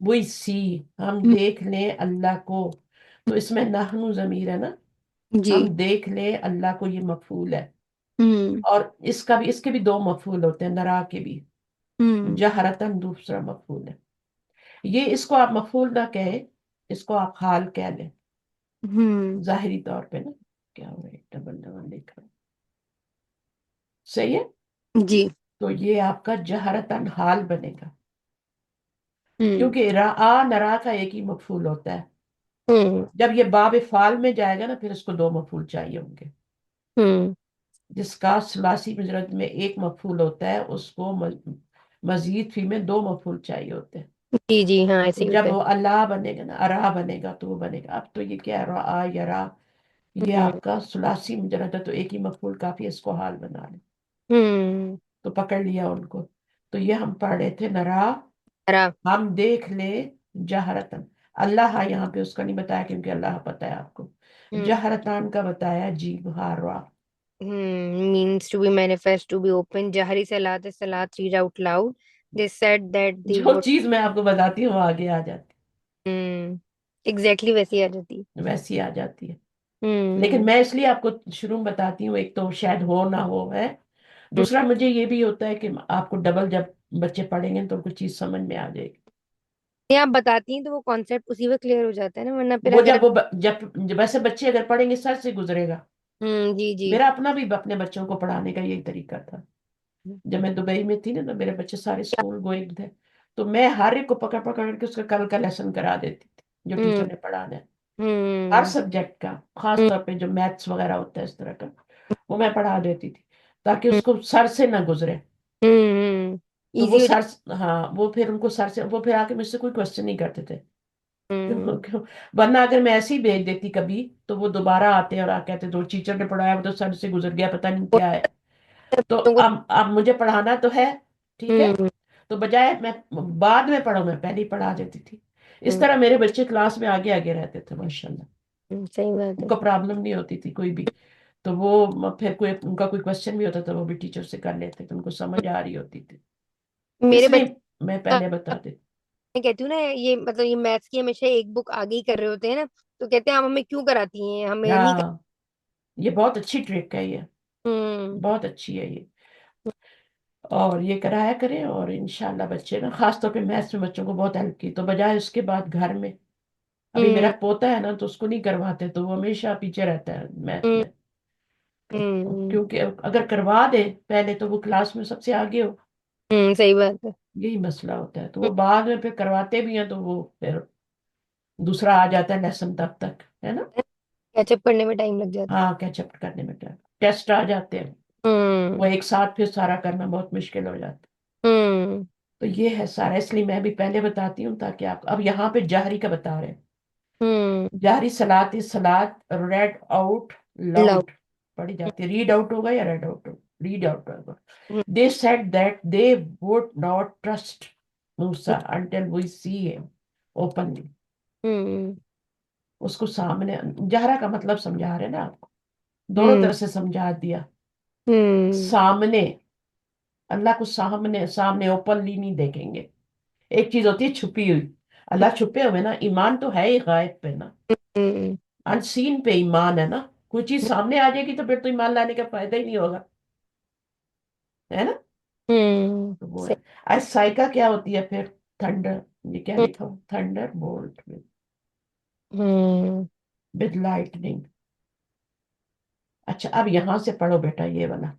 Speaker 1: وہی سی، ہم دیکھ لیں اللہ کو. تو اس میں نحنو ضمیر ہے نا.
Speaker 4: جی
Speaker 1: ہم دیکھ لیں اللہ کو، یہ مفعول ہے. اور اس کے بھی دو مفعول ہوتے ہیں، نرا کے بھی. جہرتن دوسرا مفعول ہے. یہ اس کو آپ مفعول نہ کہیں، اس کو آپ حال کہہ لیں ظاہری طور پہ نا. کیا ہو رہا ہے؟ ڈبل ڈبل لکھ رہا ہوں. صحیح ہے.
Speaker 4: جی
Speaker 1: تو یہ آپ کا جہرتن حال بنے گا، کیونکہ نرا کا ایک ہی مفعول ہوتا ہے. جب یہ باب فعال میں جائے گا نا پھر اس کو دو مفعول چاہیے ہوں گے. جس کا ثلاثی مجرد میں ایک مفعول ہوتا ہے اس کو مزید فی میں دو مفعول چاہیے ہوتے ہیں.
Speaker 4: جی جی ہاں ایسے
Speaker 1: تو
Speaker 4: ہی
Speaker 1: جب
Speaker 4: ہوتا
Speaker 1: وہ اللہ بنے گا نا، ارا بنے گا تو وہ بنے گا. اب تو یہ کیا ہے، را یا را، یہ
Speaker 4: ہے.
Speaker 1: آپ کا ثلاثی مجرد ہے تو ایک ہی مفعول کافی ہے، اس کو حال بنا لیں. تو پکڑ لیا ان کو. تو یہ ہم پڑھ رہے تھے نرا، ہم دیکھ لے جہرتن. اللہ یہاں پہ اس کا نہیں بتایا کیونکہ اللہ پتہ ہے آپ کو. جہرتان کا بتایا جی ہاروا.
Speaker 4: means to be manifest, to be open. جہری صلات is صلات read out loud. They said that they
Speaker 1: جو
Speaker 4: would.
Speaker 1: چیز میں آپ کو بتاتی ہوں وہ آگے آ جاتی
Speaker 4: exactly ویسی آ جاتی.
Speaker 1: ویسی آ جاتی ہے. لیکن میں اس لیے آپ کو شروع میں بتاتی ہوں، ایک تو شاید ہو نہ ہو ہے، دوسرا مجھے یہ بھی ہوتا ہے کہ آپ کو ڈبل جب بچے پڑھیں گے تو کچھ چیز سمجھ میں آ جائے گی.
Speaker 4: آپ بتاتی ہیں تو وہ کانسیپٹ اسی وقت کلیئر ہو جاتا ہے نا، ورنہ پھر
Speaker 1: وہ
Speaker 4: اگر
Speaker 1: جب ویسے بچے اگر پڑھیں گے سر سے گزرے گا.
Speaker 4: جی جی
Speaker 1: میرا اپنا بھی اپنے بچوں کو پڑھانے کا یہی طریقہ تھا. جب میں دبئی میں تھی نا تو میرے بچے سارے اسکول گوئنگ تھے، تو میں ہر ایک کو پکڑ پکڑ کے اس کا کل کا لیسن کرا دیتی تھی جو ٹیچر نے پڑھانا ہے. ہر سبجیکٹ کا، خاص طور پہ جو میتھس وغیرہ ہوتا ہے اس طرح کا، وہ میں پڑھا دیتی تھی تاکہ اس کو سر سے نہ گزرے. تو وہ
Speaker 4: ایزی ہو
Speaker 1: سر، ہاں وہ پھر ان کو سر سے، وہ پھر آ کے مجھ سے کوئی کوشچن نہیں کرتے تھے. ورنہ اگر میں ایسے ہی بھیج دیتی کبھی تو وہ دوبارہ آتے اور کہتے تو ٹیچر نے پڑھایا وہ تو سر سے گزر گیا، پتہ نہیں کیا ہے. تو اب مجھے پڑھانا تو ہے، ٹھیک ہے، تو بجائے میں بعد میں پڑھوں میں پہلے ہی پڑھا دیتی تھی. اس طرح میرے بچے کلاس میں آگے آگے رہتے تھے ماشاءاللہ.
Speaker 4: صحیح بات
Speaker 1: ان
Speaker 4: ہے.
Speaker 1: کو پرابلم نہیں ہوتی تھی کوئی بھی. تو وہ پھر ان کا کوئی کوشچن بھی ہوتا تھا وہ بھی ٹیچر سے کر لیتے تھے، ان کو سمجھ آ رہی ہوتی تھی.
Speaker 4: میرے
Speaker 1: اس لیے
Speaker 4: بچے
Speaker 1: میں پہلے بتا دیتی.
Speaker 4: میں کہتی ہوں نا یہ مطلب یہ میتھس کی ہمیشہ ایک بک آگے ہی کر رہے ہوتے ہیں نا، تو کہتے ہیں آپ ہمیں کیوں کراتی ہیں، ہمیں نہیں
Speaker 1: ہاں یہ بہت اچھی ٹرک ہے، یہ
Speaker 4: ہوں
Speaker 1: بہت اچھی ہے یہ. اور یہ کرایا کریں اور انشاءاللہ بچے نا، خاص طور پہ میتھس میں بچوں کو بہت ہیلپ کی. تو بجائے اس کے بعد گھر میں، ابھی میرا پوتا ہے نا تو اس کو نہیں کرواتے تو وہ ہمیشہ پیچھے رہتا ہے میتھ میں. کیونکہ اگر کروا دے پہلے تو وہ کلاس میں سب سے آگے ہو.
Speaker 4: صحیح بات ہے.
Speaker 1: یہی مسئلہ ہوتا ہے. تو وہ بعد میں پھر کرواتے بھی ہیں تو وہ پھر دوسرا آ جاتا ہے لیسن تب تک، ہے نا.
Speaker 4: کیچ اپ کرنے میں ٹائم لگ جاتا
Speaker 1: ہاں کیچ اپ کرنے میں ٹیسٹ آ جاتے ہیں،
Speaker 4: ہے.
Speaker 1: وہ ایک ساتھ پھر سارا کرنا بہت مشکل ہو جاتا ہے. تو یہ ہے سارا، اس لیے میں بھی پہلے بتاتی ہوں تاکہ آپ اب یہاں پہ جہری کا بتا رہے ہیں. جہری صلات صلات ریڈ آؤٹ
Speaker 4: لو.
Speaker 1: لاؤڈ پڑھی جاتی ہے. ریڈ آؤٹ ہوگا یا ریڈ آؤٹ ہوگا؟ ریڈ آؤٹ ہوگا. They said that they would not trust Musa until we see him openly. اس کو سامنے، جہرا کا مطلب سمجھا رہے نا آپ کو، دونوں طرح سے سمجھا دیا. سامنے، اللہ کو سامنے اوپنلی نہیں دیکھیں گے. ایک چیز ہوتی ہے چھپی ہوئی، اللہ چھپے ہوئے نا, ایمان تو ہے ہی غائب پہ نا,
Speaker 4: ہوں
Speaker 1: انسین پہ ایمان ہے نا. کوئی چیز سامنے آ جائے گی تو پھر تو ایمان لانے کا فائدہ ہی نہیں ہوگا, ہے نا.
Speaker 4: ہوں
Speaker 1: تو وہ ہے. سائیکا کیا ہوتی ہے پھر؟ تھنڈر. یہ کیا لکھا ہو؟ تھنڈر بولٹ
Speaker 4: ہوں
Speaker 1: ود لائٹنگ. اچھا اب یہاں سے پڑھو بیٹا یہ والا.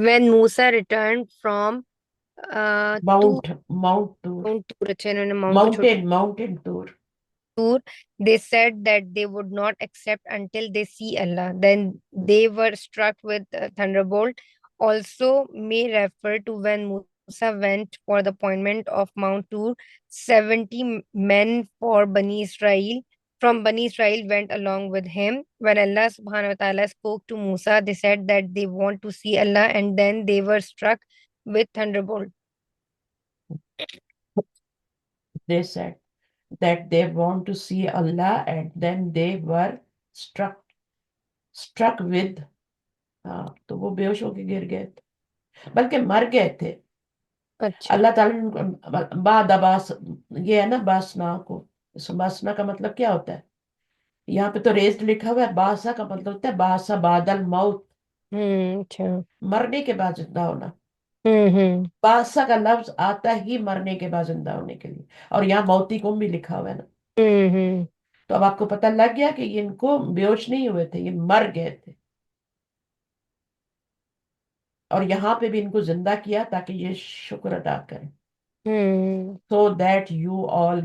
Speaker 4: when Musa returned from to
Speaker 1: Mount tour.
Speaker 4: Mount Tur, اچھا انہوں نے ماؤنٹ کو چھوٹا
Speaker 1: mountain tour.
Speaker 4: Tur, they said that they would not accept until they see Allah. Then they were struck with a thunderbolt. Also may refer to when Musa went for the appointment of Mount Tur, 70 men for Bani Israel. From Bani Israel went along with him. When Allah subhanahu wa ta'ala spoke to Musa, they said that they want to see Allah, and then they were struck with thunderbolt.
Speaker 1: They said that they want to see Allah and then they were struck with. ہاں تو وہ بے ہوش ہو کے گر گئے تھے, بلکہ مر گئے تھے.
Speaker 4: اچھا
Speaker 1: اللہ تعالیٰ نے بعد عباس, یہ ہے نا باسنا کو. باسنا کا مطلب کیا ہوتا ہے؟ یہاں پہ تو ریزڈ لکھا ہوا ہے. باسا کا مطلب ہوتا ہے باسا بعد الموت,
Speaker 4: اچھا
Speaker 1: مرنے کے بعد زندہ ہونا.
Speaker 4: ہوں
Speaker 1: باسا کا لفظ آتا ہی مرنے کے بعد زندہ ہونے کے لیے, اور یہاں موتی کم بھی لکھا ہوا ہے نا.
Speaker 4: ہوں
Speaker 1: تو اب آپ کو پتہ لگ گیا کہ ان کو بے ہوش نہیں ہوئے تھے, یہ مر گئے تھے. اور یہاں پہ بھی ان کو زندہ کیا تاکہ یہ شکر ادا کریں.
Speaker 4: ہوں
Speaker 1: so that you all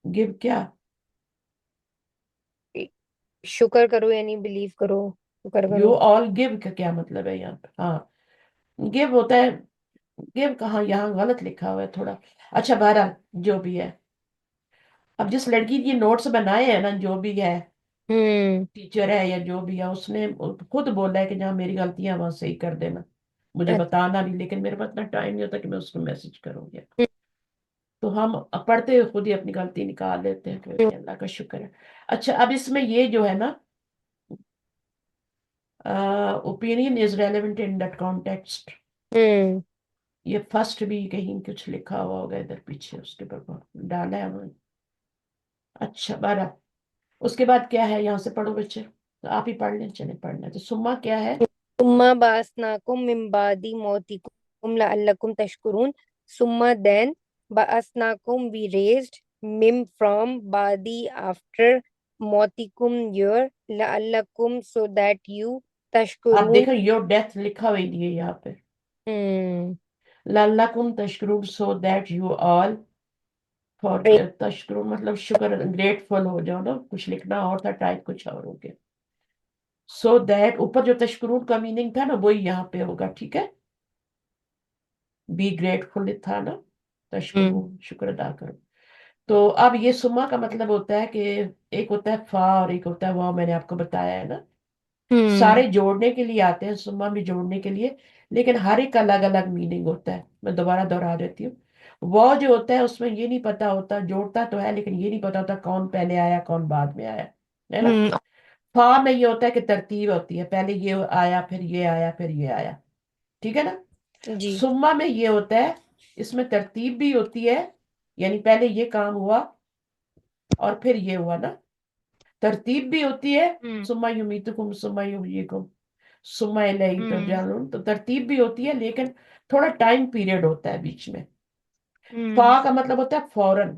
Speaker 1: give کیا؟
Speaker 4: شکر کرو یعنی بلیو کرو, شکر کرو.
Speaker 1: you all give کا کیا مطلب ہے یہاں پہ؟ ہاں give ہوتا ہے. give کہاں, یہاں غلط لکھا ہوا ہے تھوڑا. اچھا بہرحال جو بھی ہے, اب جس لڑکی کی نوٹس بنائے ہیں نا, جو بھی ہے
Speaker 4: ہوں
Speaker 1: ٹیچر ہے یا جو بھی ہے, اس نے خود بولا ہے کہ جہاں میری غلطیاں وہاں صحیح کر دینا, مجھے بتانا بھی. لیکن میرے پاس اتنا ٹائم نہیں ہوتا کہ میں اس کو میسج کروں گی. تو ہم پڑھتے ہوئے خود ہی اپنی غلطی نکال لیتے ہیں, کہ اللہ کا شکر ہے. اچھا اب اس میں یہ جو ہے نا, opinion is relevant in that context.
Speaker 4: ہوں
Speaker 1: یہ فرسٹ بھی کہیں کچھ لکھا ہوا ہوگا ادھر پیچھے, اس کے اوپر ڈالا ہے انہوں نے. اچھا بارہ. اس کے بعد کیا ہے؟ یہاں سے پڑھو بچے, تو آپ ہی پڑھ لیں. چلیں پڑھنا. تو سما کیا ہے؟
Speaker 4: ثم بعثناکم من بعد موتکم لعلکم تشکرون. ثم then بعثناکم we raised mim from badi after موتکم your لعلکم so that you
Speaker 1: آپ
Speaker 4: تشکرون.
Speaker 1: دیکھو your death لکھا ہوئی نہیں ہے یہاں پہ. لعلکم تشکرون so that you all for تشکرون مطلب شکر, گریٹفل ہو جاؤ نا. کچھ لکھنا اور تھا, ٹائپ کچھ اور ہو گیا. so that اوپر جو تشکرون کا میننگ تھا نا, وہی یہاں پہ ہوگا. ٹھیک ہے, بی گریٹفل تھا نا, تشکرون شکر ادا کرو. تو اب یہ سما کا مطلب ہوتا ہے کہ ایک ہوتا ہے فا اور ایک ہوتا ہے وا. میں نے آپ کو بتایا ہے نا, سارے جوڑنے کے لیے آتے ہیں, سما بھی جوڑنے کے لیے, لیکن ہر ایک الگ الگ میننگ ہوتا ہے. میں دوبارہ دوہرا دیتی ہوں. وہ جو ہوتا ہے اس میں یہ نہیں پتا ہوتا, جوڑتا تو ہے لیکن یہ نہیں پتا ہوتا کون پہلے آیا کون بعد میں آیا, ہے نا. فا میں یہ ہوتا ہے کہ ترتیب ہوتی ہے, پہلے یہ آیا پھر یہ آیا پھر یہ آیا. ٹھیک ہے نا.
Speaker 4: جی
Speaker 1: سما میں یہ ہوتا ہے, اس میں ترتیب بھی ہوتی ہے, یعنی پہلے یہ کام ہوا اور پھر یہ ہوا نا. ترتیب بھی ہوتی ہے, سما یمیتکم سما یحییکم سما الیہ ترجعون. تو ترتیب بھی ہوتی ہے لیکن تھوڑا ٹائم پیریڈ ہوتا ہے بیچ میں. فا کا مطلب ہوتا ہے فوراً,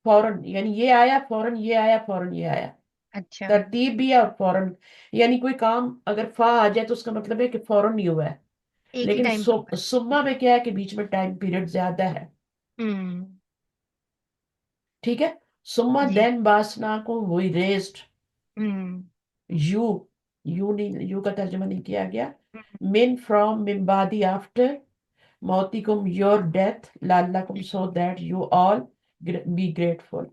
Speaker 1: فوراً یعنی یہ آیا فوراً یہ آیا فوراً یہ آیا.
Speaker 4: اچھا
Speaker 1: ترتیب بھی ہے اور فوراً, یعنی کوئی کام اگر فا آ جائے تو اس کا مطلب ہے کہ فوراً نہیں ہوا ہے.
Speaker 2: ایک ہی
Speaker 1: لیکن
Speaker 2: ٹائم
Speaker 1: سما میں کیا ہے کہ بیچ میں ٹائم پیریڈ زیادہ ہے. ٹھیک ہے. سما
Speaker 2: جی
Speaker 1: دین باسناکم وی ریزڈ.
Speaker 2: ہوں
Speaker 1: یو کا ترجمہ نہیں کیا گیا. من فرام من بعدی آفٹر موتکم یور ڈیتھ لعلکم so that you all be grateful.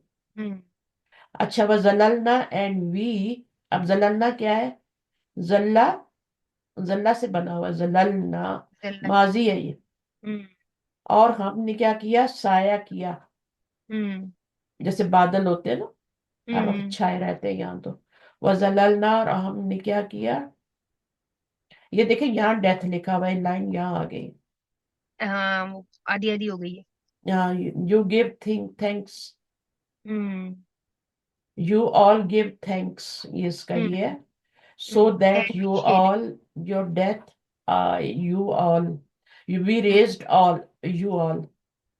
Speaker 1: اچھا وزللنا اینڈ وی. اب زللنا کیا ہے؟ زلہ زلہ سے بنا ہوا, زللنا ماضی ہے یہ. اور ہم نے کیا کیا؟ سایہ کیا. جیسے بادل ہوتے ہیں نا, ہر وقت چھائے رہتے ہیں یہاں. تو وزللنا, اور ہم نے کیا کیا؟ یہ دیکھیں یہاں ڈیتھ لکھا ہوا ہے, لائن یہاں آ گئی.
Speaker 4: ہاں وہ آدھی آدھی ہو گئی ہے.
Speaker 1: You give thanks.
Speaker 4: ہوں
Speaker 1: You all give thanks. یہ اس کا یہ ہے. So that
Speaker 4: and we
Speaker 1: you
Speaker 4: share it.
Speaker 1: all, your death, you all, we raised all, you all.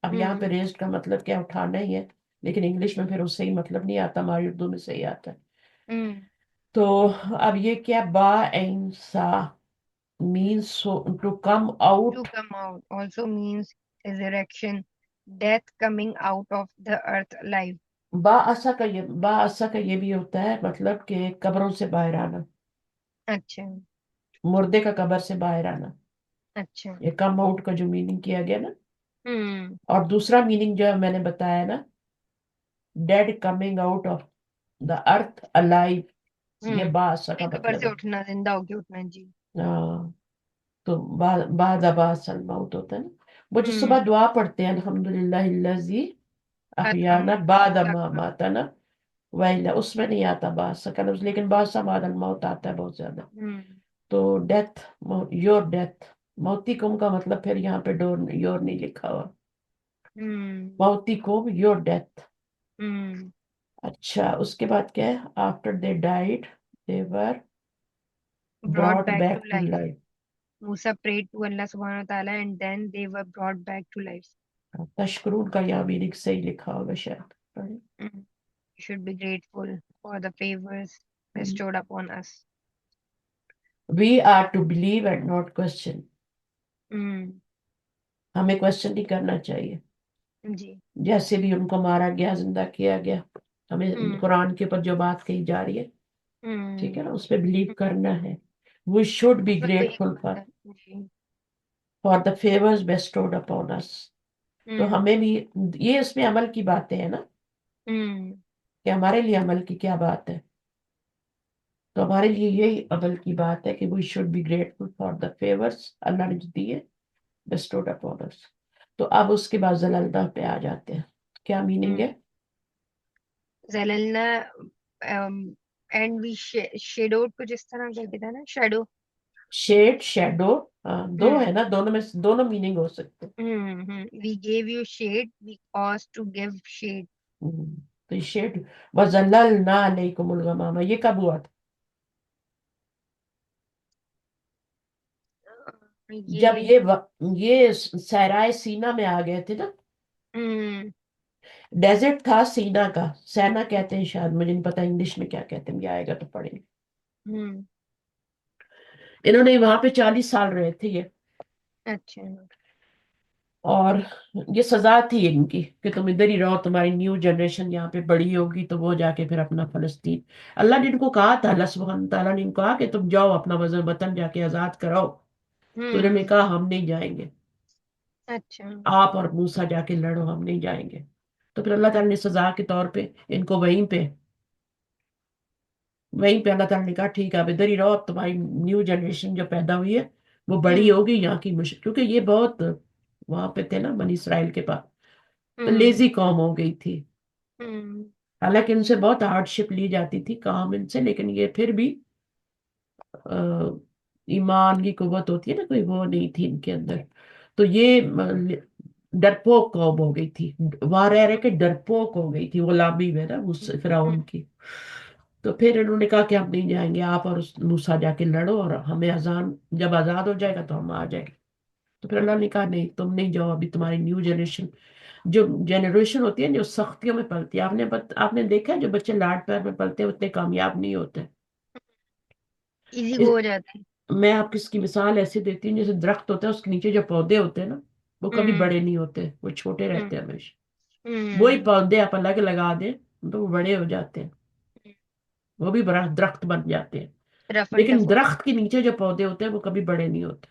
Speaker 1: اب یہاں پہ raised کا مطلب کیا اٹھانا ہی ہے، لیکن انگلش میں پھر اس سے ہی مطلب نہیں آتا، ہماری اردو میں صحیح آتا ہے.
Speaker 4: ہوں
Speaker 1: تو اب یہ کیا با این سا means to come out.
Speaker 4: to come out also means resurrection, death coming out of the earth alive.
Speaker 1: با اسا کا یہ بھی ہوتا ہے مطلب کہ قبروں سے باہر آنا،
Speaker 4: اچھا
Speaker 1: مردے کا قبر سے باہر آنا.
Speaker 4: اچھا
Speaker 1: یہ کم آؤٹ کا جو میننگ کیا گیا نا،
Speaker 4: ہوں
Speaker 1: اور دوسرا میننگ جو ہے میں نے بتایا نا، dead coming out of the earth alive, یہ با اسا کا
Speaker 4: قبر
Speaker 1: مطلب
Speaker 4: سے
Speaker 1: ہے.
Speaker 4: اٹھنا، زندہ ہو کے اٹھنا. جی
Speaker 1: ہاں، تو بعد اباس الموت ہوتا ہے نا. وہ جو صبح
Speaker 4: ہوں
Speaker 1: دعا پڑھتے ہیں الحمدللہ الذی احیانا
Speaker 4: اتم
Speaker 1: بعد ما اماتنا ویلا، اس میں نہیں آتا باس کا لفظ، لیکن باس بعد الموت آتا ہے بہت زیادہ.
Speaker 4: ہوں
Speaker 1: تو ڈیتھ، یور ڈیتھ، موتی کم کا مطلب پھر یہاں پہ ڈور یور نہیں لکھا ہوا،
Speaker 4: ہوں
Speaker 1: موتی کم یور ڈیتھ.
Speaker 4: ہوں
Speaker 1: اچھا اس کے بعد کیا ہے، after they died they were
Speaker 4: brought
Speaker 1: brought
Speaker 4: back to
Speaker 1: back to
Speaker 4: life.
Speaker 1: Life.
Speaker 4: Musa prayed to Allah subhanahu wa ta'ala and then they were brought back to life.
Speaker 1: تشکرون کا یہاں بھی صحیح لکھا ہوگا شاید.
Speaker 4: Mm. We should be grateful for the favors bestowed upon us.
Speaker 1: We are to believe and not question.
Speaker 4: Mm.
Speaker 1: ہمیں question نہیں کرنا چاہیے.
Speaker 4: جی
Speaker 1: جیسے بھی ان کو مارا گیا، زندہ کیا گیا، ہمیں قرآن کے اوپر جو بات کہی جا رہی ہے، ٹھیک ہے نا، اس پہ بلیو کرنا ہے. We should be grateful
Speaker 4: G
Speaker 1: for the favors bestowed upon us. تو ہمیں بھی یہ اس میں عمل کی باتیں ہیں نا، کہ ہمارے لیے عمل کی کیا بات ہے. تو ہمارے لیے یہی عمل کی بات ہے کہ we should be grateful for the favors اللہ نے جو دیے bestowed upon us. تو اب اس کے بعد زلزلہ پہ آ جاتے ہیں. کیا میننگ ہے؟
Speaker 4: زللنا اینڈ وی شیڈوڈ کو جس طرح کہتے تھا نا، شیڈو
Speaker 1: شیڈ، شیڈو، دو ہے نا، دونوں میں دونوں میننگ ہو سکتے ہیں.
Speaker 4: We gave you shade we cause to give shade.
Speaker 1: تو یہ شیڈ وَظَلَّلْنَا عَلَيْكُمُ الْغَمَامَ یہ کب ہوا تھا؟ جب یہ صحرائے سینا میں آ گئے تھے نا. ڈیزرٹ تھا سینا کا، سینا کہتے ہیں شاید، مجھے نہیں پتا انگلش میں کیا کہتے ہیں، یہ آئے گا تو پڑھیں گے. انہوں نے وہاں پہ 40 سال رہے تھے یہ.
Speaker 4: اچھا
Speaker 1: اور یہ سزا تھی ان کی کہ تم ادھر ہی رہو، تمہاری نیو جنریشن یہاں پہ بڑی ہوگی تو وہ جا کے پھر اپنا فلسطین. اللہ نے ان کو کہا تھا، اللہ سبحانہ تعالیٰ نے ان کو کہا کہ تم جاؤ اپنا وطن جا کے آزاد کراؤ. تو انہوں نے کہا ہم نہیں جائیں گے،
Speaker 4: اچھا
Speaker 1: آپ اور موسیٰ جا کے لڑو، ہم نہیں جائیں گے. تو پھر اللہ تعالیٰ نے سزا کے طور پہ ان کو وہیں پہ اللہ تعالیٰ نے کہا ٹھیک ہے اب ادھر ہی رہو، اب تمہاری نیو جنریشن جو پیدا ہوئی ہے وہ بڑی ہوگی یہاں کی کیونکہ یہ بہت وہاں پہ تھے نا بنی اسرائیل کے پاس، تو لیزی قوم ہو گئی تھی. حالانکہ ان سے بہت ہارڈ شپ لی جاتی تھی کام ان سے، لیکن یہ پھر بھی ایمان کی قوت ہوتی ہے نا، کوئی وہ نہیں تھی ان کے اندر. تو یہ ڈرپوک قوم ہو گئی تھی، وہاں رہ کے ڈرپوک ہو گئی تھی غلامی میں نا فرعون کی. تو پھر انہوں نے کہا کہ ہم نہیں جائیں گے، آپ اور موسیٰ جا کے لڑو اور ہمیں جب آزاد ہو جائے گا تو ہم آ جائیں گے. تو پھر اللہ نے کہا نہیں تم نہیں جاؤ، ابھی تمہاری نیو جنریشن ہوتی ہے جو سختیوں میں پلتی ہے. آپ نے دیکھا ہے جو بچے لاڈ پیار میں پلتے ہیں اتنے کامیاب نہیں ہوتے.
Speaker 4: ایزی گو ہو جاتے ہیں.
Speaker 1: میں آپ کس کی مثال ایسے دیتی ہوں، جیسے درخت ہوتا ہے اس کے نیچے جو پودے ہوتے ہیں نا وہ کبھی بڑے نہیں ہوتے، وہ چھوٹے رہتے ہیں ہمیشہ. وہی پودے آپ الگ لگا دیں تو وہ بڑے ہو جاتے ہیں، وہ بھی بڑا درخت بن جاتے ہیں.
Speaker 4: رف اینڈ
Speaker 1: لیکن
Speaker 4: ٹف
Speaker 1: درخت کے نیچے جو پودے ہوتے ہیں وہ کبھی بڑے نہیں ہوتے،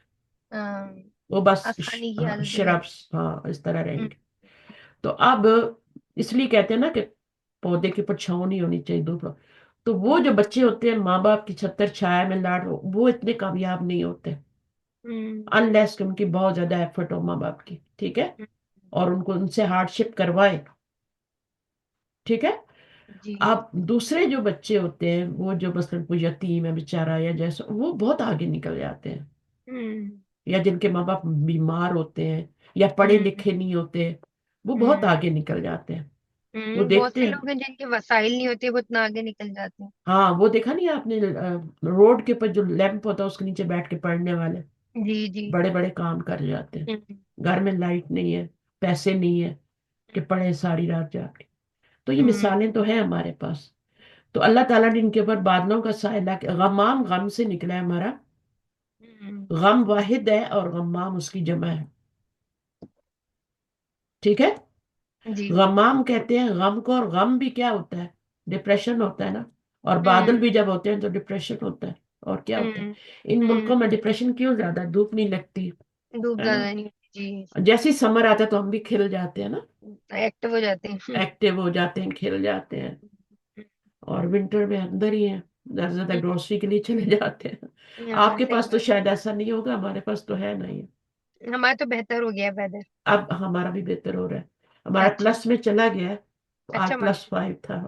Speaker 1: وہ بس
Speaker 4: آسانی کی حالت میں
Speaker 1: شربس اس طرح رہیں گے. تو اب اس لیے کہتے ہیں نا کہ پودے کے اوپر چھاؤں نہیں ہونی چاہیے دھوپ. تو وہ جو بچے ہوتے ہیں ماں باپ کی چھتر چھایا میں لاڈ، وہ اتنے کامیاب نہیں ہوتے انلیس کہ ان کی بہت زیادہ ایفرٹ ہو ماں باپ کی، ٹھیک ہے، اور ان کو ان سے ہارڈ شپ کروائے، ٹھیک ہے.
Speaker 4: جی
Speaker 1: اب دوسرے جو بچے ہوتے ہیں وہ جو مثلاً کوئی یتیم ہے بیچارہ یا جیسا، وہ بہت آگے نکل جاتے ہیں. یا جن کے ماں باپ بیمار ہوتے ہیں یا پڑھے
Speaker 2: ہوں
Speaker 1: لکھے نہیں ہوتے، وہ بہت آگے نکل جاتے ہیں. وہ
Speaker 2: بہت
Speaker 1: دیکھتے
Speaker 2: سے
Speaker 1: ہیں،
Speaker 2: لوگ ہیں جن کے وسائل نہیں ہوتے، وہ اتنا آگے نکل جاتے ہیں.
Speaker 1: ہاں وہ دیکھا نہیں آپ نے روڈ کے اوپر جو لیمپ ہوتا ہے اس کے نیچے بیٹھ کے پڑھنے والے
Speaker 2: جی جی.
Speaker 1: بڑے بڑے کام کر جاتے ہیں.
Speaker 2: ہوں
Speaker 1: گھر میں لائٹ نہیں ہے، پیسے نہیں ہے کہ پڑھے ساری رات جا کے. تو یہ
Speaker 2: ہوں
Speaker 1: مثالیں تو ہیں ہمارے پاس. تو اللہ تعالیٰ نے ان کے اوپر بادلوں کا سایہ غمام غم سے نکلا ہے ہمارا.
Speaker 2: ہوں
Speaker 1: غم واحد ہے اور غمام اس کی جمع ہے. ٹھیک ہے.
Speaker 2: جی.
Speaker 1: غمام کہتے ہیں غم کو، اور غم بھی کیا ہوتا ہے؟ ڈپریشن ہوتا ہے نا. اور بادل
Speaker 2: ہوں
Speaker 1: بھی جب ہوتے ہیں تو ڈپریشن ہوتا ہے. اور کیا ہوتا
Speaker 2: ہوں
Speaker 1: ہے ان
Speaker 2: ہوں
Speaker 1: ملکوں میں ڈپریشن کیوں زیادہ؟ دھوپ نہیں لگتی
Speaker 2: دھوپ
Speaker 1: ہے نا.
Speaker 2: زیادہ نہیں ہوتی. جی.
Speaker 1: جیسی سمر آتا ہے تو ہم بھی کھل جاتے ہیں نا،
Speaker 2: ایکٹیو ہو جاتے ہیں.
Speaker 1: ایکٹیو ہو جاتے ہیں، کھل جاتے ہیں. اور ونٹر میں اندر ہی ہیں، زیادہ زیادہ گروسری کے لیے چلے جاتے ہیں. آپ
Speaker 2: ہاں
Speaker 1: کے
Speaker 2: صحیح
Speaker 1: پاس تو
Speaker 2: بات.
Speaker 1: شاید ایسا نہیں ہوگا، ہمارے پاس تو ہے نہیں.
Speaker 2: ہمارا تو بہتر ہو گیا ویدر.
Speaker 1: اب ہمارا بھی بہتر ہو رہا ہے، ہمارا
Speaker 2: اچھا
Speaker 1: پلس میں چلا گیا ہے. تو
Speaker 2: اچھا
Speaker 1: آج
Speaker 2: ماشاء
Speaker 1: +5 تھا.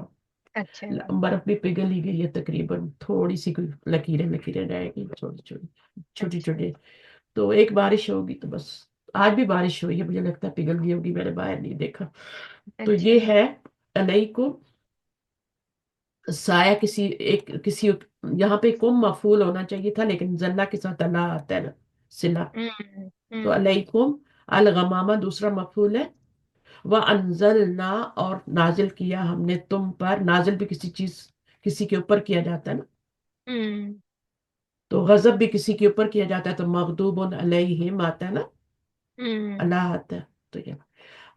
Speaker 2: اچھا.
Speaker 1: برف بھی پگھل ہی گئی ہے تقریباً، تھوڑی سی کوئی لکیریں لکیریں رہ گئی، چھوٹی چھوٹی چھوٹی
Speaker 2: اچھا
Speaker 1: چھوٹی. تو ایک بارش ہوگی تو بس. آج بھی بارش ہوئی ہے، مجھے لگتا ہے پگھل گئی ہوگی، میں نے باہر نہیں دیکھا. تو
Speaker 2: اچھا.
Speaker 1: یہ ہے علیکم سایہ. کسی یہاں پہ کم مفعول ہونا چاہیے تھا، لیکن زلہ کے ساتھ اللہ آتا ہے نا، صلہ.
Speaker 2: ہوں
Speaker 1: تو
Speaker 2: ہوں
Speaker 1: علیکم الغمامہ دوسرا مفعول ہے. وَأَنزَلْنَا اور نازل کیا ہم نے تم پر. نازل بھی کسی چیز کسی کے اوپر کیا جاتا ہے نا.
Speaker 2: ہوں
Speaker 1: تو غضب بھی کسی کے اوپر کیا جاتا ہے تو مغضوب علیہم آتا ہے نا،
Speaker 2: ہوں
Speaker 1: اللہ آتا ہے. تو یہ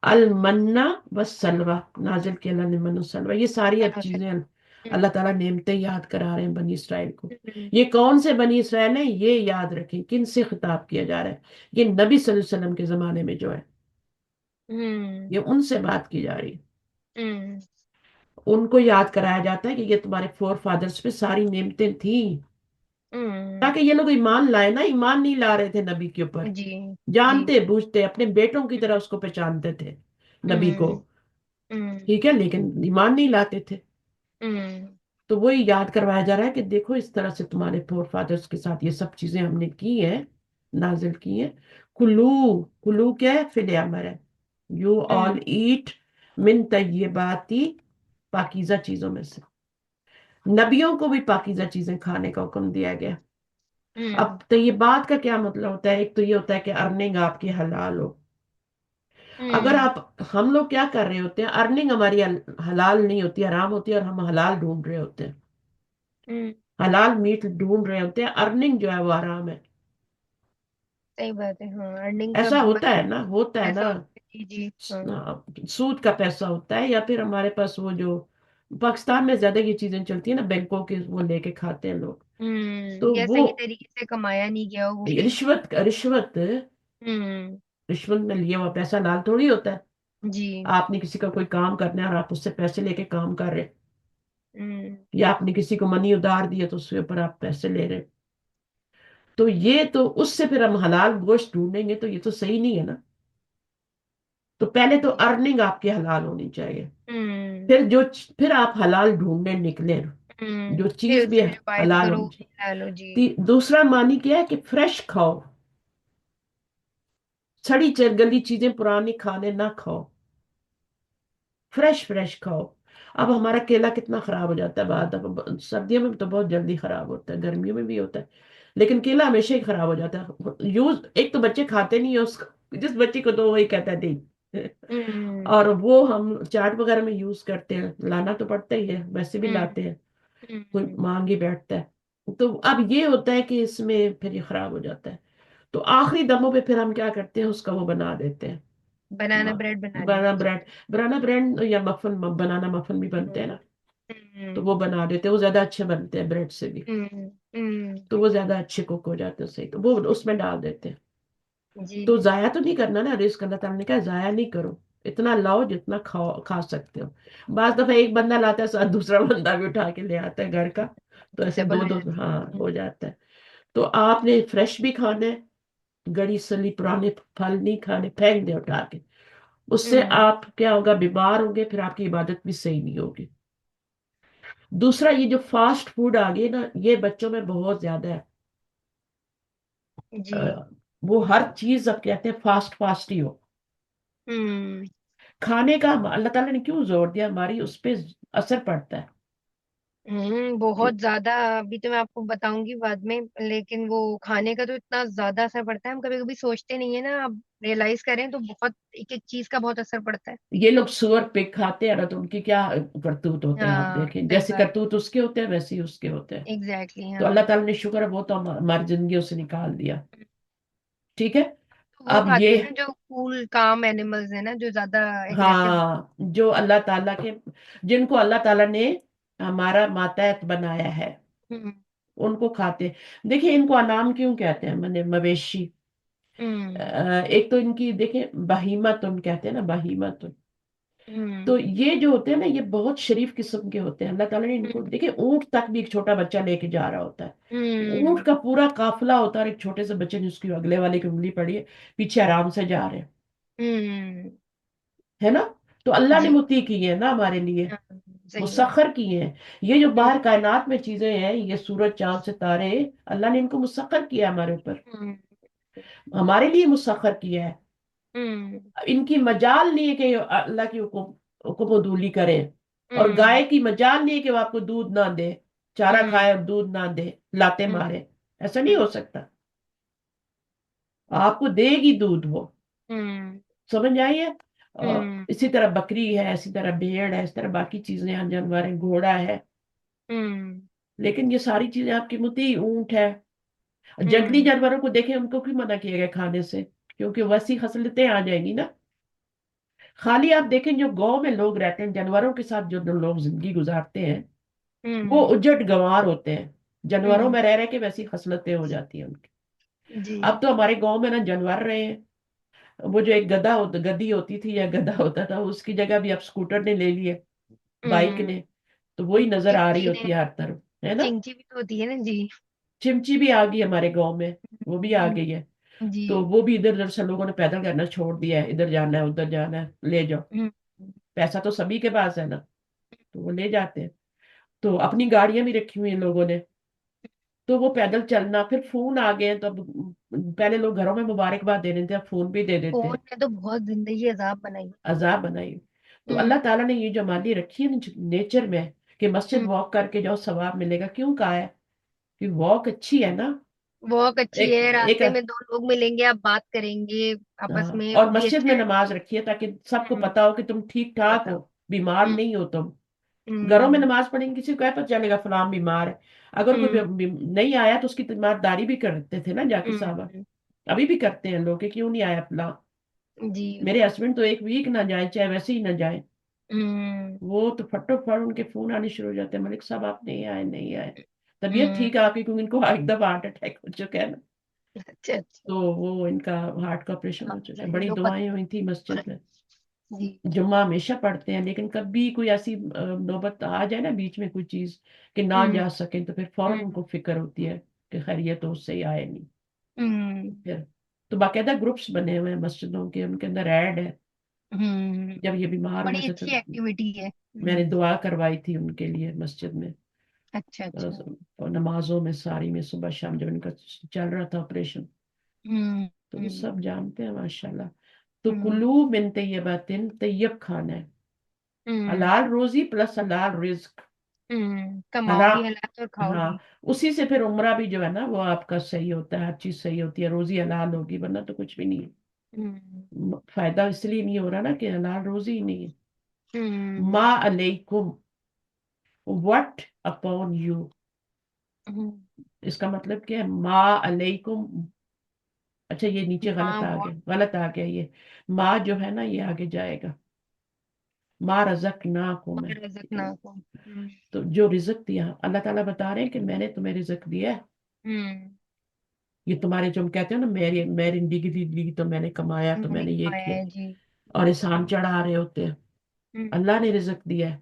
Speaker 1: المنا والسلوى نازل کیا اللہ نے من و سلوى. یہ ساری اب چیزیں اللہ تعالیٰ نعمتیں یاد کرا رہے ہیں بنی اسرائیل کو. یہ کون سے بنی اسرائیل ہیں یہ یاد رکھیں. کن سے خطاب کیا جا رہا ہے؟ یہ نبی صلی اللہ علیہ وسلم کے زمانے میں جو ہے، یہ ان سے بات کی جا رہی ہے. ان کو یاد کرایا جاتا ہے کہ یہ تمہارے فور فادرز پہ ساری نعمتیں تھیں، تاکہ یہ لوگ ایمان لائے نا. ایمان نہیں لا رہے تھے نبی کے اوپر،
Speaker 2: جی جی.
Speaker 1: جانتے بوجھتے اپنے بیٹوں کی طرح اس کو پہچانتے تھے نبی کو. ٹھیک ہے، لیکن ایمان نہیں لاتے تھے. تو وہی یاد کروایا جا رہا ہے کہ دیکھو اس طرح سے تمہارے فور فادرز کے ساتھ یہ سب چیزیں ہم نے کی ہیں، نازل کی ہیں. کلو کلو کیا ہے؟ فعل امر ہے. یو آل ایٹ من طیباتی پاکیزہ چیزوں میں سے. نبیوں کو بھی پاکیزہ چیزیں کھانے کا حکم دیا گیا. اب طیبات کا کیا مطلب ہوتا ہے؟ ایک تو یہ ہوتا ہے کہ ارننگ آپ کی حلال ہو. اگر ہم لوگ کیا کر رہے ہوتے ہیں، ارننگ ہماری حلال نہیں ہوتی، حرام ہوتی ہے، اور ہم حلال ڈھونڈ رہے ہوتے ہیں، حلال میٹ ڈھونڈ رہے ہوتے ہیں. ارننگ جو ہے وہ حرام ہے.
Speaker 2: صحیح بات ہے. ہاں ارننگ کا
Speaker 1: ایسا ہوتا ہے نا، ہوتا ہے
Speaker 2: ایسا
Speaker 1: نا.
Speaker 2: ہوتا ہے. جی جی. ہاں.
Speaker 1: سود کا پیسہ ہوتا ہے، یا پھر ہمارے پاس وہ جو پاکستان میں زیادہ یہ چیزیں چلتی ہیں نا، بینکوں کے وہ لے کے کھاتے ہیں لوگ. تو
Speaker 2: یا
Speaker 1: وہ
Speaker 2: صحیح طریقے سے کمایا نہیں گیا ہو وہ بھی.
Speaker 1: رشوت رشوت
Speaker 2: ہوں
Speaker 1: رشوت میں لیا ہوا پیسہ لال تھوڑی ہوتا ہے.
Speaker 2: جی.
Speaker 1: آپ نے کسی کا کوئی کام کرنا ہے اور آپ اس سے پیسے لے کے کام کر رہے،
Speaker 2: ہوں
Speaker 1: یا آپ نے کسی کو منی ادھار دیا تو اس کے اوپر آپ پیسے لے رہے. تو یہ تو اس سے پھر ہم حلال گوشت ڈھونڈیں گے تو یہ تو صحیح نہیں ہے نا. تو پہلے تو
Speaker 2: جی.
Speaker 1: ارننگ آپ کی حلال ہونی چاہیے.
Speaker 2: ہوں
Speaker 1: پھر آپ حلال ڈھونڈنے نکلے، جو
Speaker 2: پھر
Speaker 1: چیز
Speaker 2: اس
Speaker 1: بھی
Speaker 2: سے ڈیوائڈ
Speaker 1: حلال
Speaker 2: کرو
Speaker 1: ہونی
Speaker 2: لو. جی.
Speaker 1: چاہیے. دوسرا معنی کیا ہے کہ فریش کھاؤ، سڑی گلی چیزیں پرانی کھانے نہ کھاؤ، فریش فریش کھاؤ. اب ہمارا کیلا کتنا خراب ہو جاتا ہے بعد دفعہ. سردیوں میں تو بہت جلدی خراب ہوتا ہے، گرمیوں میں بھی ہوتا ہے، لیکن کیلا ہمیشہ ہی خراب ہو جاتا ہے. ایک تو بچے کھاتے نہیں ہیں اس کو، جس بچے کو تو وہی کہتا ہے نہیں.
Speaker 2: ہوں
Speaker 1: اور وہ ہم چاٹ وغیرہ میں یوز کرتے ہیں، لانا تو پڑتا ہی ہے، ویسے بھی
Speaker 2: ہوں
Speaker 1: لاتے ہیں، کوئی
Speaker 2: ہوں
Speaker 1: مانگ ہی بیٹھتا ہے. تو اب یہ ہوتا ہے کہ اس میں پھر یہ خراب ہو جاتا ہے. تو آخری دموں پہ پھر ہم کیا کرتے ہیں، اس کا وہ بنا دیتے ہیں،
Speaker 2: بنانا بریڈ بنا
Speaker 1: بنانا
Speaker 2: لیتے.
Speaker 1: بریڈ. بنانا بریڈ یا مفن، بنانا مفن بھی بنتے ہیں نا،
Speaker 2: ہوں
Speaker 1: تو وہ بنا دیتے ہیں. وہ زیادہ اچھے بنتے ہیں بریڈ سے بھی،
Speaker 2: ہوں
Speaker 1: تو وہ زیادہ اچھے کوک ہو جاتے ہیں. صحیح، تو وہ اس میں ڈال دیتے ہیں.
Speaker 2: جی.
Speaker 1: تو ضائع تو نہیں کرنا نا، رزق اللہ تعالیٰ نے کہا ضائع نہیں کرو، اتنا لاؤ جتنا کھا سکتے ہو. بعض دفعہ ایک بندہ لاتا ہے، ساتھ دوسرا بندہ بھی اٹھا کے لے آتا ہے گھر کا، تو ایسے
Speaker 2: ڈبل
Speaker 1: دو
Speaker 2: ہو
Speaker 1: دو
Speaker 2: جاتی.
Speaker 1: ہاں ہو جاتا ہے. تو آپ نے فریش بھی کھانا ہے، گڑی سلی پرانے پھل نہیں کھانے، پھینک دے اٹھا کے. اس سے
Speaker 2: ہوں
Speaker 1: آپ کیا ہوگا، بیمار ہوگے، پھر آپ کی عبادت بھی صحیح نہیں ہوگی. دوسرا یہ جو فاسٹ فوڈ آ گئی نا، یہ بچوں میں بہت زیادہ ہے.
Speaker 2: جی.
Speaker 1: وہ ہر چیز اب کہتے ہیں فاسٹ فاسٹ ہی ہو.
Speaker 2: ہوں
Speaker 1: کھانے کا اللہ تعالیٰ نے کیوں زور دیا؟ ہماری اس پہ اثر پڑتا ہے.
Speaker 4: بہت زیادہ. ابھی تو میں آپ کو بتاؤں گی بعد میں، لیکن وہ کھانے کا تو اتنا زیادہ اثر پڑتا ہے، ہم کبھی کبھی سوچتے نہیں ہے نا. اب ریئلائز کریں تو بہت ایک ایک چیز کا بہت اثر پڑتا ہے.
Speaker 1: یہ لوگ سور پگ کھاتے ہیں نا، تو ان کی کیا کرتوت ہوتے ہیں آپ
Speaker 2: ہاں
Speaker 1: دیکھیں،
Speaker 2: صحیح
Speaker 1: جیسے
Speaker 2: بات.
Speaker 1: کرتوت اس کے ہوتے ہیں ویسے ہی اس کے ہوتے ہیں.
Speaker 2: ایگزیکٹلی
Speaker 1: تو
Speaker 2: ہاں.
Speaker 1: اللہ تعالیٰ نے شکر ہے وہ تو ہماری زندگیوں سے نکال دیا. ٹھیک ہے.
Speaker 2: تو وہ
Speaker 1: اب
Speaker 2: کھاتے
Speaker 1: یہ،
Speaker 2: ہیں نا جو کول کام اینیملز ہیں نا، جو زیادہ ایگریسو.
Speaker 1: ہاں، جو اللہ تعالیٰ کے، جن کو اللہ تعالیٰ نے ہمارا ماتحت بنایا ہے،
Speaker 2: ہوں
Speaker 1: ان کو کھاتے ہیں. دیکھیں ان کو انعام کیوں کہتے ہیں، میں مویشی.
Speaker 2: ہوں
Speaker 1: ایک تو ان کی دیکھیں بہیمتن کہتے ہیں نا، بہیمتن.
Speaker 2: ہوں
Speaker 1: تو یہ جو ہوتے ہیں نا، یہ بہت شریف قسم کے ہوتے ہیں. اللہ تعالیٰ نے ان کو، دیکھیں اونٹ تک بھی ایک چھوٹا بچہ لے کے جا رہا ہوتا ہے.
Speaker 2: ہوں
Speaker 1: اونٹ کا پورا قافلہ ہوتا ہے، اور ایک چھوٹے سے بچے نے اس کی اگلے والے کی انگلی پڑی ہے، پیچھے آرام سے جا رہے ہیں،
Speaker 2: ہوں
Speaker 1: ہے نا. تو اللہ نے
Speaker 2: جی
Speaker 1: متی کی ہے نا ہمارے لیے،
Speaker 2: ہاں صحیح بات.
Speaker 1: مسخر کی ہیں. یہ جو
Speaker 2: ہوں
Speaker 1: باہر کائنات میں چیزیں ہیں، یہ سورج چاند ستارے، اللہ نے ان کو مسخر کیا ہمارے اوپر،
Speaker 2: ہوں
Speaker 1: ہمارے لیے مسخر کیا ہے.
Speaker 2: ہوں
Speaker 1: ان کی مجال نہیں ہے کہ اللہ کی حکم و دولی کریں. اور
Speaker 2: ہوں
Speaker 1: گائے کی مجال نہیں ہے کہ وہ آپ کو دودھ نہ دے، چارہ
Speaker 2: ہوں
Speaker 1: کھائے اور دودھ نہ دے، لاتے
Speaker 2: ہوں
Speaker 1: مارے. ایسا نہیں ہو سکتا. آپ کو دے گی دودھ وہ،
Speaker 2: ہوں
Speaker 1: سمجھ آئیے.
Speaker 2: ہوں
Speaker 1: اسی طرح بکری ہے، اسی طرح بھیڑ ہے، اس طرح باقی چیزیں ہیں، جانور ہیں، گھوڑا ہے.
Speaker 2: ہوں
Speaker 1: لیکن یہ ساری چیزیں آپ کی متی، اونٹ ہے. جنگلی
Speaker 2: ہوں
Speaker 1: جانوروں کو دیکھیں، ان کو کیوں منع کیا گیا کھانے سے؟ کیونکہ ویسی خصلتیں آ جائیں گی نا. خالی آپ دیکھیں جو گاؤں میں لوگ رہتے ہیں، جانوروں کے ساتھ جو لوگ زندگی گزارتے ہیں، وہ
Speaker 2: ہوں
Speaker 1: اجٹ گنوار ہوتے ہیں. جانوروں
Speaker 2: ہوں
Speaker 1: میں رہ کے ویسی خصلتیں ہو جاتی ہیں ان کی.
Speaker 2: جی
Speaker 1: اب تو ہمارے گاؤں میں نا جانور رہے ہیں. وہ جو ایک گدی ہوتی تھی یا گدھا ہوتا تھا، اس کی جگہ بھی اب اسکوٹر نے لے لیے، بائک
Speaker 2: ہوں
Speaker 1: نے. تو وہی نظر آ رہی
Speaker 2: چنچی نے
Speaker 1: ہوتی ہے ہر طرف، ہے نا.
Speaker 2: چنچی بھی تو ہوتی ہے نا جی.
Speaker 1: چمچی بھی آ گئی ہمارے گاؤں میں، وہ بھی آ
Speaker 2: ہوں،
Speaker 1: گئی ہے.
Speaker 2: جی.
Speaker 1: تو وہ بھی ادھر ادھر سے لوگوں نے پیدل کرنا چھوڑ دیا ہے، ادھر جانا ہے ادھر جانا ہے لے جاؤ.
Speaker 2: ہوں،
Speaker 1: پیسہ تو سبھی کے پاس ہے نا، تو وہ لے جاتے ہیں. تو اپنی گاڑیاں بھی رکھی ہوئی ہیں لوگوں نے. تو وہ پیدل چلنا، پھر فون آ گئے ہیں، تو اب پہلے لوگ گھروں میں مبارکباد دے دیتے ہیں، اب فون بھی دے دیتے
Speaker 2: فون
Speaker 1: ہیں.
Speaker 2: نے تو بہت زندگی عذاب بنائی.
Speaker 1: عذاب بنائی. تو
Speaker 2: ہوں
Speaker 1: اللہ تعالیٰ نے یہ جو ہماری رکھی ہے نیچر میں، کہ مسجد
Speaker 2: ہوں
Speaker 1: واک کر کے جاؤ ثواب ملے گا، کیوں کہا ہے؟ کہ واک اچھی ہے نا.
Speaker 2: واک اچھی
Speaker 1: ایک
Speaker 2: ہے،
Speaker 1: ایک
Speaker 2: راستے میں دو لوگ ملیں گے، آپ بات کریں گے آپس میں،
Speaker 1: اور
Speaker 2: وہ بھی
Speaker 1: مسجد میں
Speaker 2: اچھا ہے.
Speaker 1: نماز رکھی ہے تاکہ سب کو
Speaker 2: ہوں
Speaker 1: پتا ہو کہ تم ٹھیک ٹھاک ہو،
Speaker 2: بتاؤ.
Speaker 1: بیمار
Speaker 2: ہوں
Speaker 1: نہیں ہو تم. گھروں میں
Speaker 2: ہوں
Speaker 1: نماز پڑھیں گے، کسی کو پتہ چلے گا فلاں بیمار ہے. اگر کوئی
Speaker 2: ہوں
Speaker 1: نہیں آیا تو اس کی تیمارداری بھی کرتے تھے نا جا کے صحابہ.
Speaker 2: ہوں
Speaker 1: ابھی بھی کرتے ہیں لوگ کہ کیوں نہیں آیا فلاں.
Speaker 2: جی.
Speaker 1: میرے ہسبینڈ تو ایک ویک نہ جائیں، چاہے ویسے ہی نہ جائیں،
Speaker 2: ہوں
Speaker 1: وہ تو پھٹو پھٹ ان کے فون آنے شروع ہو جاتے ہیں، ملک صاحب آپ نہیں آئے نہیں آئے. طبیعت
Speaker 2: ہوں
Speaker 1: ٹھیک ہے آپ کی؟ کیونکہ ان کو ایک دفعہ ہارٹ اٹیک ہو چکا ہے نا.
Speaker 2: اچھا اچھا.
Speaker 1: تو وہ ان کا ہارٹ کا آپریشن
Speaker 2: ہاں
Speaker 1: ہو چکا ہے.
Speaker 2: صحیح
Speaker 1: بڑی
Speaker 2: جو
Speaker 1: دعائیں ہوئی تھی مسجد میں.
Speaker 2: جی.
Speaker 1: جمعہ ہمیشہ پڑھتے ہیں، لیکن کبھی کوئی ایسی نوبت آ جائے نا بیچ میں کوئی چیز کہ نہ
Speaker 2: ہوں
Speaker 1: جا سکیں، تو پھر فوراً ان
Speaker 2: ہوں
Speaker 1: کو فکر ہوتی ہے کہ خیر یہ تو اس سے ہی آئے نہیں.
Speaker 2: ہوں
Speaker 1: پھر تو باقاعدہ گروپس بنے ہوئے ہیں مسجدوں کے، ان کے اندر ایڈ ہے.
Speaker 2: ہوں
Speaker 1: جب یہ بیمار ہوئے
Speaker 2: بڑی
Speaker 1: تھے تو
Speaker 2: اچھی ایکٹیویٹی ہے.
Speaker 1: میں نے دعا کروائی تھی ان کے لیے مسجد میں،
Speaker 2: اچھا اچھا.
Speaker 1: اور نمازوں میں ساری میں صبح شام جب ان کا چل رہا تھا آپریشن.
Speaker 2: ہوں
Speaker 1: تو وہ
Speaker 2: ہوں
Speaker 1: سب جانتے ہیں ماشاءاللہ. تو
Speaker 2: ہوں
Speaker 1: کلو من طیبات، طیب کھانا ہے،
Speaker 2: ہوں
Speaker 1: حلال روزی پلس حلال رزق.
Speaker 2: کماؤ بھی
Speaker 1: حلال،
Speaker 2: حلال اور کھاؤ
Speaker 1: ہاں.
Speaker 2: بھی.
Speaker 1: اسی سے پھر عمرہ بھی جو ہے نا وہ آپ کا صحیح ہوتا ہے، ہر چیز صحیح ہوتی ہے. روزی حلال ہوگی ورنہ تو کچھ بھی نہیں ہے.
Speaker 2: ہوں
Speaker 1: فائدہ اس لیے نہیں ہو رہا نا کہ حلال روزی ہی نہیں ہے.
Speaker 2: ہوں
Speaker 1: ما علیکم، what upon you.
Speaker 2: ہوں
Speaker 1: اس کا مطلب کیا ہے؟ ما علیکم. اچھا یہ نیچے
Speaker 2: ماں
Speaker 1: غلط آ
Speaker 2: وہ
Speaker 1: گیا، غلط آ گیا. یہ ما جو ہے نا یہ آگے جائے گا، ما رزقناکم ہے.
Speaker 2: رزقناکم.
Speaker 1: تو جو رزق دیا اللہ تعالیٰ بتا رہے ہیں کہ میں نے تمہیں رزق دیا ہے.
Speaker 2: ہوں
Speaker 1: یہ تمہارے جو ہم کہتے ہیں نا میری ڈگری لی تو میں نے کمایا تو میں نے یہ
Speaker 2: کمایا
Speaker 1: کیا،
Speaker 2: ہے جی.
Speaker 1: اور احسان چڑھا رہے ہوتے ہیں.
Speaker 2: ہوں
Speaker 1: اللہ نے رزق دیا ہے.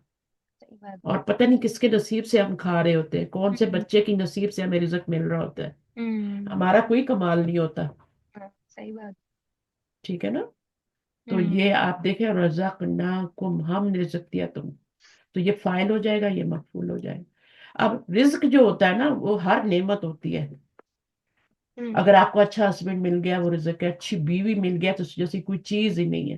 Speaker 2: صحیح بات.
Speaker 1: اور پتہ نہیں کس کے نصیب سے ہم کھا رہے ہوتے ہیں، کون سے
Speaker 2: ہوں
Speaker 1: بچے کی نصیب سے ہمیں رزق مل رہا ہوتا ہے.
Speaker 2: ہوں
Speaker 1: ہمارا کوئی کمال نہیں ہوتا.
Speaker 2: ہاں صحیح بات.
Speaker 1: ٹھیک ہے نا. تو
Speaker 2: ہوں
Speaker 1: یہ آپ دیکھیں، رزقناکم، ہم نے رزق دیا تم. تو یہ فائل ہو جائے گا، یہ مفعول ہو جائے گا. اب رزق جو ہوتا ہے نا وہ ہر نعمت ہوتی ہے.
Speaker 2: ہوں
Speaker 1: اگر آپ کو اچھا ہسبینڈ مل گیا وہ رزق ہے، اچھی بیوی مل گیا تو جیسی کوئی چیز ہی نہیں ہے.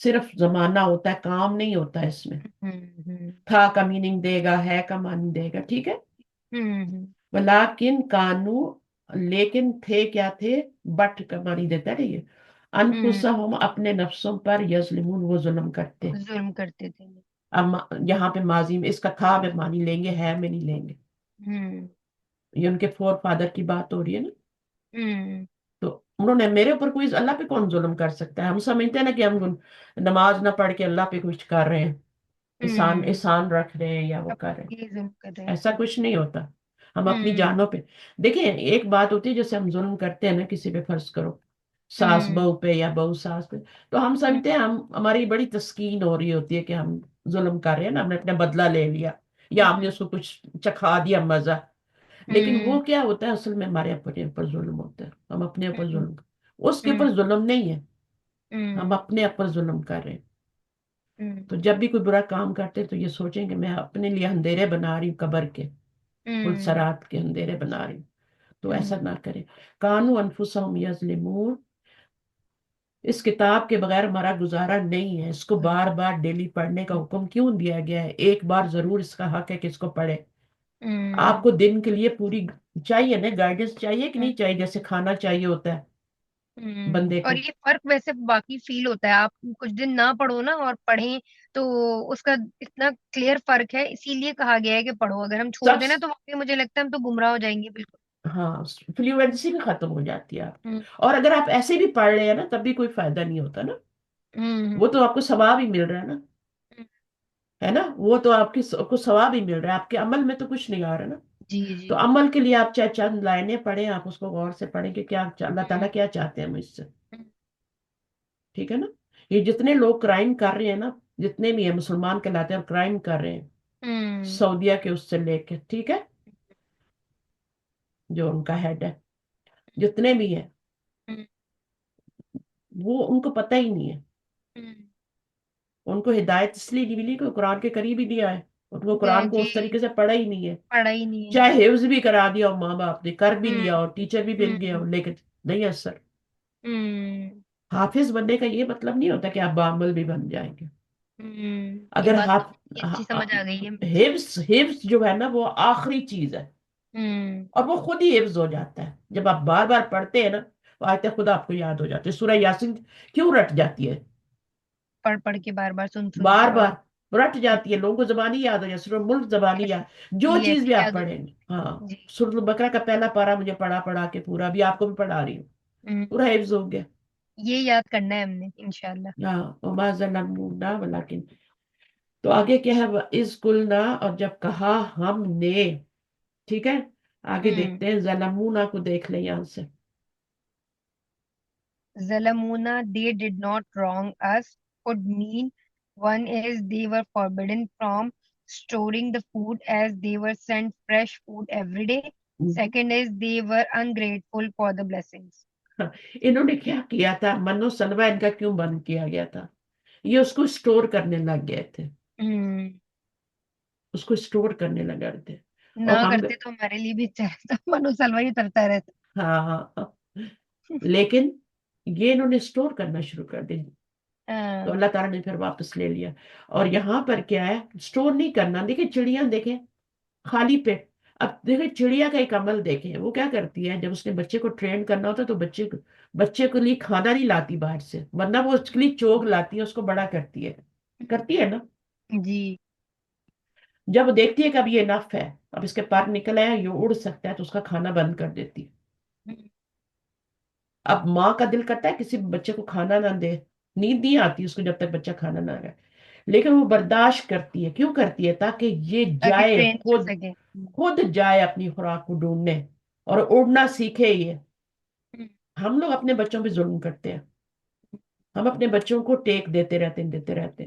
Speaker 1: صرف زمانہ ہوتا ہے، کام نہیں ہوتا ہے اس میں. تھا کا میننگ دے گا، ہے کا معنی دے گا، ٹھیک ہے. ولیکن کانو، لیکن تھے کیا تھے، بٹ کا معنی دیتا ہے یہ. انفسہم، اپنے نفسوں پر، یظلمون، وہ ظلم کرتے.
Speaker 4: ظلم کرتے تھے.
Speaker 1: اب یہاں پہ ماضی میں اس کا تھا میں معنی لیں گے، ہے میں نہیں لیں گے. یہ ان کے فور فادر کی بات ہو رہی ہے نا. تو انہوں نے میرے اوپر کوئی، اللہ پہ کون ظلم کر سکتا ہے؟ ہم سمجھتے ہیں نا کہ ہم نماز نہ پڑھ کے اللہ پہ کچھ کر رہے ہیں، احسان رکھ رہے ہیں یا وہ کر رہے ہیں.
Speaker 4: یہ ظلم کر رہے ہیں.
Speaker 1: ایسا کچھ نہیں ہوتا. ہم اپنی جانوں پہ دیکھیں، ایک بات ہوتی ہے جیسے ہم ظلم کرتے ہیں نا کسی پہ، فرض کرو ساس بہو پہ یا بہو ساس پہ، تو ہم سمجھتے ہیں ہماری بڑی تسکین ہو رہی ہوتی ہے کہ ہم ظلم کر رہے ہیں نا، ہم نے اپنا بدلہ لے لیا یا ہم نے اس کو کچھ چکھا دیا مزہ. لیکن وہ کیا ہوتا ہے اصل میں، ہمارے اپنے اوپر ظلم ہوتا ہے. ہم اپنے اوپر ظلم، اس کے اوپر ظلم نہیں ہے، ہم اپنے اوپر ظلم کر رہے ہیں. تو جب بھی کوئی برا کام کرتے تو یہ سوچیں کہ میں اپنے لیے اندھیرے بنا رہی ہوں، قبر کے پلسرات کے اندھیرے بنا رہی ہوں. تو ایسا نہ کرے. کانو انفسہم یظلمون. اس کتاب کے بغیر ہمارا گزارا نہیں ہے. اس کو بار بار ڈیلی پڑھنے کا حکم کیوں دیا گیا ہے؟ ایک بار ضرور اس کا حق ہے کہ اس کو پڑھے. آپ کو دن کے لیے پوری چاہیے نا گائیڈنس، چاہیے کہ نہیں چاہیے؟ جیسے کھانا چاہیے ہوتا ہے بندے
Speaker 4: اور
Speaker 1: کو.
Speaker 4: یہ فرق ویسے باقی فیل ہوتا ہے، آپ کچھ دن نہ پڑھو نا اور پڑھیں تو اس کا اتنا کلیئر فرق ہے. اسی لیے کہا گیا ہے کہ پڑھو. اگر ہم چھوڑ
Speaker 1: سب
Speaker 4: دیں نا تو واقعی مجھے لگتا ہے ہم تو گمراہ ہو جائیں گے بالکل.
Speaker 1: ہاں، فلوئنسی بھی ختم ہو جاتی ہے آپ. اور اگر آپ ایسے بھی پڑھ رہے ہیں نا تب بھی کوئی فائدہ نہیں ہوتا نا. وہ تو آپ کو ثواب ہی مل رہا ہے نا، ہے نا. وہ تو آپ کو ثواب ہی مل رہا ہے، آپ کے عمل میں تو کچھ نہیں آ رہا نا.
Speaker 4: جی
Speaker 1: تو
Speaker 4: جی.
Speaker 1: عمل کے لیے آپ چاہے چند لائنیں پڑھیں، آپ اس کو غور سے پڑھیں کہ کیا اللہ تعالیٰ کیا چاہتے ہیں مجھ سے. ٹھیک ہے نا. یہ جتنے لوگ کرائم کر رہے ہیں نا، جتنے بھی ہیں مسلمان کہلاتے ہیں اور کرائم کر رہے ہیں، سعودیہ کے اس سے لے کے، ٹھیک ہے، جو ان کا ہیڈ ہے، جتنے بھی ہیں، وہ ان کو پتہ ہی نہیں ہے. ان کو ہدایت اس لیے نہیں ملی کہ قرآن کے قریب ہی نہیں آئے. ان کو قرآن کو
Speaker 4: جی
Speaker 1: اس طریقے سے پڑھا ہی نہیں ہے.
Speaker 4: پڑھا ہی نہیں ہے.
Speaker 1: چاہے حفظ بھی کرا دیا اور ماں باپ نے کر بھی لیا اور ٹیچر بھی مل گیا،
Speaker 4: ہوں
Speaker 1: لیکن نہیں اثر.
Speaker 4: ہوں
Speaker 1: حافظ بننے کا یہ مطلب نہیں ہوتا کہ آپ بعمل بھی بن جائیں گے.
Speaker 4: یہ
Speaker 1: اگر
Speaker 4: بات تو بہت اچھی سمجھ آ گئی ہے مجھے.
Speaker 1: حفظ جو ہے نا وہ آخری چیز ہے، اور وہ خود ہی حفظ ہو جاتا ہے. جب آپ بار بار پڑھتے ہیں نا تو آیتیں خود آپ کو یاد ہو جاتی ہے. سورہ یاسین کیوں رٹ جاتی ہے؟
Speaker 4: پڑھ پڑھ کے بار بار سن کے
Speaker 1: بار
Speaker 4: پڑھو.
Speaker 1: بار رٹ جاتی ہے، لوگوں کو زبانی یاد ہو جاتی ہے. سورہ ملک زبانی یاد، جو
Speaker 4: ایسے
Speaker 1: چیز بھی آپ
Speaker 4: یاد ہو.
Speaker 1: پڑھیں گے. ہاں،
Speaker 4: جی.
Speaker 1: سورۃ البقرہ کا پہلا پارا مجھے پڑھا کے پورا، بھی آپ کو بھی پڑھا رہی ہوں،
Speaker 4: ہم،
Speaker 1: پورا حفظ ہو گیا.
Speaker 4: یہ یاد کرنا ہے ہم نے انشاءاللہ.
Speaker 1: ہاں، وما ظلمونا ولکن. تو آگے کیا ہے، اس قلنا، اور جب کہا ہم نے، ٹھیک ہے. آگے دیکھتے ہیں، ظلمونا کو دیکھ لیں یہاں سے.
Speaker 4: ظلمونا, they did not wrong us, could mean one is they were forbidden from storing the food as they were sent fresh food every day. Second is they were ungrateful for the blessings.
Speaker 1: انہوں نے کیا کیا تھا؟ منو سلوا ان کا کیوں بند کیا گیا تھا؟ یہ اس کو سٹور کرنے لگ گئے تھے، اس کو سٹور کرنے لگا تھے.
Speaker 4: نہ
Speaker 1: اور ہم،
Speaker 4: کرتے تو ہمارے لیے بھی اچھا رہتا. منو سلوا ہی اترتا رہتا.
Speaker 1: ہاں ہاں، لیکن یہ انہوں نے سٹور کرنا شروع کر دی، تو اللہ تعالیٰ نے پھر واپس لے لیا. اور یہاں پر کیا ہے، سٹور نہیں کرنا. دیکھیں چڑیاں، دیکھیں خالی پیٹ. اب دیکھیں چڑیا کا ایک عمل دیکھیں، وہ کیا کرتی ہے، جب اس نے بچے کو ٹرین کرنا ہوتا ہے تو بچے کے لیے کھانا نہیں لاتی باہر سے، ورنہ وہ اس کے لیے چوگ لاتی ہے، اس کو بڑا کرتی ہے نا.
Speaker 4: جی.
Speaker 1: جب وہ دیکھتی ہے کہ اب یہ نف ہے، اب اس کے پر نکل آیا، یہ اڑ سکتا ہے، تو اس کا کھانا بند کر دیتی ہے. اب ماں کا دل کرتا ہے کسی بچے کو کھانا نہ دے، نیند نہیں آتی اس کو جب تک بچہ کھانا نہ کھائے، لیکن وہ برداشت کرتی ہے. کیوں کرتی ہے؟ تاکہ یہ
Speaker 4: تاکہ
Speaker 1: جائے،
Speaker 4: ٹرین کر سکے.
Speaker 1: خود جائے اپنی خوراک کو ڈھونڈنے اور اڑنا سیکھے. یہ ہم لوگ اپنے بچوں پہ ظلم کرتے ہیں، ہم اپنے بچوں کو ٹیک دیتے رہتے.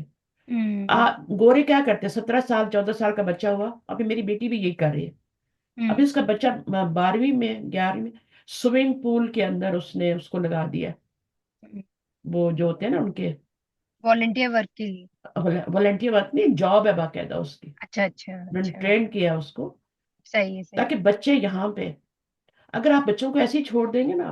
Speaker 1: گورے کیا کرتے ہیں، 17 سال 14 سال کا بچہ ہوا، ابھی میری بیٹی بھی یہی کر رہی ہے. ابھی اس کا بچہ 12ویں میں 11ویں میں، سوئمنگ پول کے اندر اس نے اس کو لگا دیا. وہ جو ہوتے ہیں نا ان کے
Speaker 4: والنٹیئر ورک کے لیے.
Speaker 1: والنٹیئر ورک نہیں، جاب ہے باقاعدہ اس کی،
Speaker 4: اچھا اچھا
Speaker 1: انہوں نے
Speaker 4: اچھا.
Speaker 1: ٹرین کیا اس کو،
Speaker 4: صحیح ہے صحیح.
Speaker 1: تاکہ بچے یہاں پہ، اگر آپ بچوں کو ایسے ہی چھوڑ دیں گے نا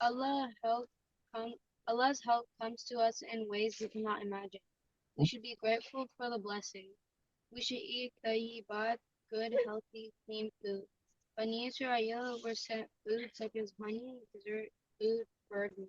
Speaker 3: Allah help come Allah's help comes to us in ways we cannot imagine. We should be grateful for the blessing. We should eat tayyibat, good, healthy, clean food. Bani Israel were sent food such as honey, dessert, food, burden.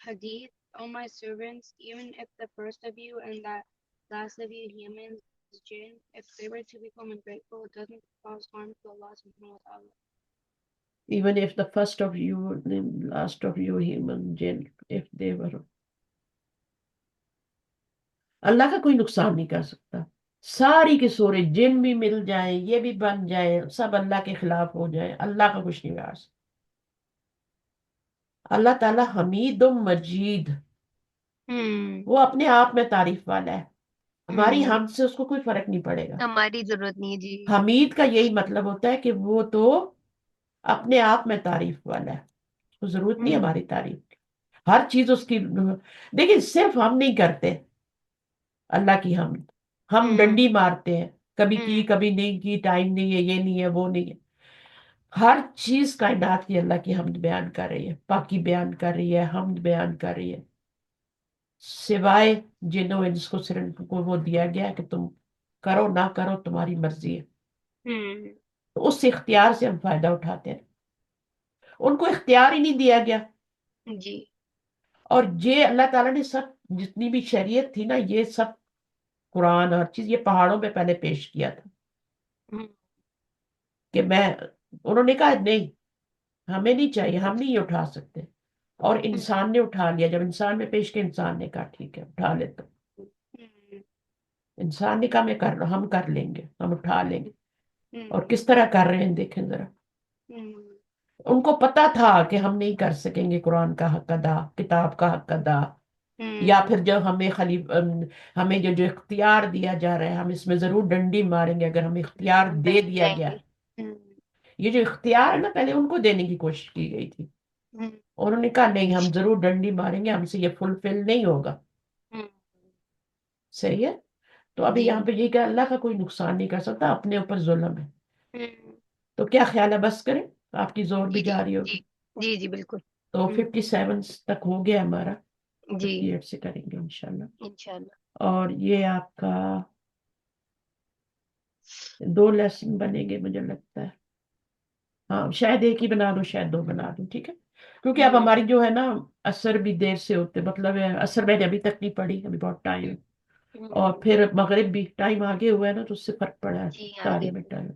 Speaker 3: Hadith, O my servants, even if the first of you and that last of you humans, jinn, if they were to become ungrateful, it doesn't cause harm to Allah subhanahu wa ta'ala.
Speaker 1: even if the first of you and last of you human jinn, if they were, اللہ کا کوئی نقصان نہیں کر سکتا. ساری کی سورے جن بھی مل جائیں، یہ بھی بن جائے، سب اللہ کے خلاف ہو جائے، اللہ کا کچھ نہیں کر سکتا. اللہ تعالیٰ حمید و مجید، وہ اپنے آپ میں تعریف والا ہے. ہماری حمد سے اس کو کوئی فرق نہیں پڑے گا.
Speaker 2: ہماری ضرورت نہیں ہے جی.
Speaker 1: حمید کا یہی مطلب ہوتا ہے کہ وہ تو اپنے آپ میں تعریف والا ہے، اس کو ضرورت نہیں ہماری تعریف کی. ہر چیز اس کی. دیکھیں صرف ہم نہیں کرتے اللہ کی حمد. ہم ڈنڈی مارتے ہیں، کبھی کی کبھی نہیں کی، ٹائم نہیں ہے، یہ نہیں ہے، وہ نہیں ہے. ہر چیز کائنات کی اللہ کی حمد بیان کر رہی ہے، پاکی بیان کر رہی ہے، حمد بیان کر رہی ہے، سوائے جنوں انس کو صرف کو وہ دیا گیا ہے کہ تم کرو نہ کرو تمہاری مرضی ہے. تو اس اختیار سے ہم فائدہ اٹھاتے ہیں. ان کو اختیار ہی نہیں دیا گیا.
Speaker 2: جی.
Speaker 1: اور یہ اللہ تعالیٰ نے سب جتنی بھی شریعت تھی نا، یہ سب قرآن ہر چیز یہ پہاڑوں پہ پہلے پیش کیا تھا کہ انہوں نے کہا نہیں ہمیں نہیں چاہیے، ہم نہیں یہ اٹھا سکتے. اور انسان نے اٹھا لیا. جب انسان میں پیش کیا، انسان نے کہا ٹھیک ہے اٹھا لیتا. انسان نے کہا ہم کر لیں گے، ہم اٹھا لیں گے. اور کس طرح کر رہے ہیں دیکھیں ذرا. ان کو پتا تھا کہ ہم نہیں کر سکیں گے قرآن کا حق ادا، کتاب کا حق ادا. یا پھر جب ہمیں جو اختیار دیا جا رہا ہے، ہم اس میں ضرور ڈنڈی ماریں گے اگر ہمیں اختیار دے دیا گیا. یہ جو اختیار ہے نا، پہلے ان کو دینے کی کوشش کی گئی تھی. انہوں نے کہا نہیں ہم ضرور ڈنڈی ماریں گے، ہم سے یہ فلفل نہیں ہوگا. صحیح ہے. تو ابھی یہاں پہ یہ کہ اللہ کا کوئی نقصان نہیں کر سکتا، اپنے اوپر ظلم ہے. تو کیا خیال ہے بس کریں، آپ کی زور بھی جا رہی ہوگی.
Speaker 2: جی جی بالکل.
Speaker 1: تو 57 تک ہو گیا ہمارا،
Speaker 2: جی
Speaker 1: 58 سے کریں گے انشاءاللہ.
Speaker 2: انشاءاللہ.
Speaker 1: اور یہ آپ کا 2 لیسن بنے گے مجھے لگتا ہے. ہاں شاید ایک ہی بنا دو، شاید 2 بنا دو، ٹھیک ہے. کیونکہ اب ہماری جو ہے نا اثر بھی دیر سے ہوتے، مطلب ہے اثر میں نے ابھی تک نہیں پڑھی، ابھی بہت ٹائم. اور پھر مغرب بھی ٹائم آگے ہوا ہے نا، تو اس سے فرق پڑا ہے
Speaker 2: جی
Speaker 1: تاریخ میں ٹائم.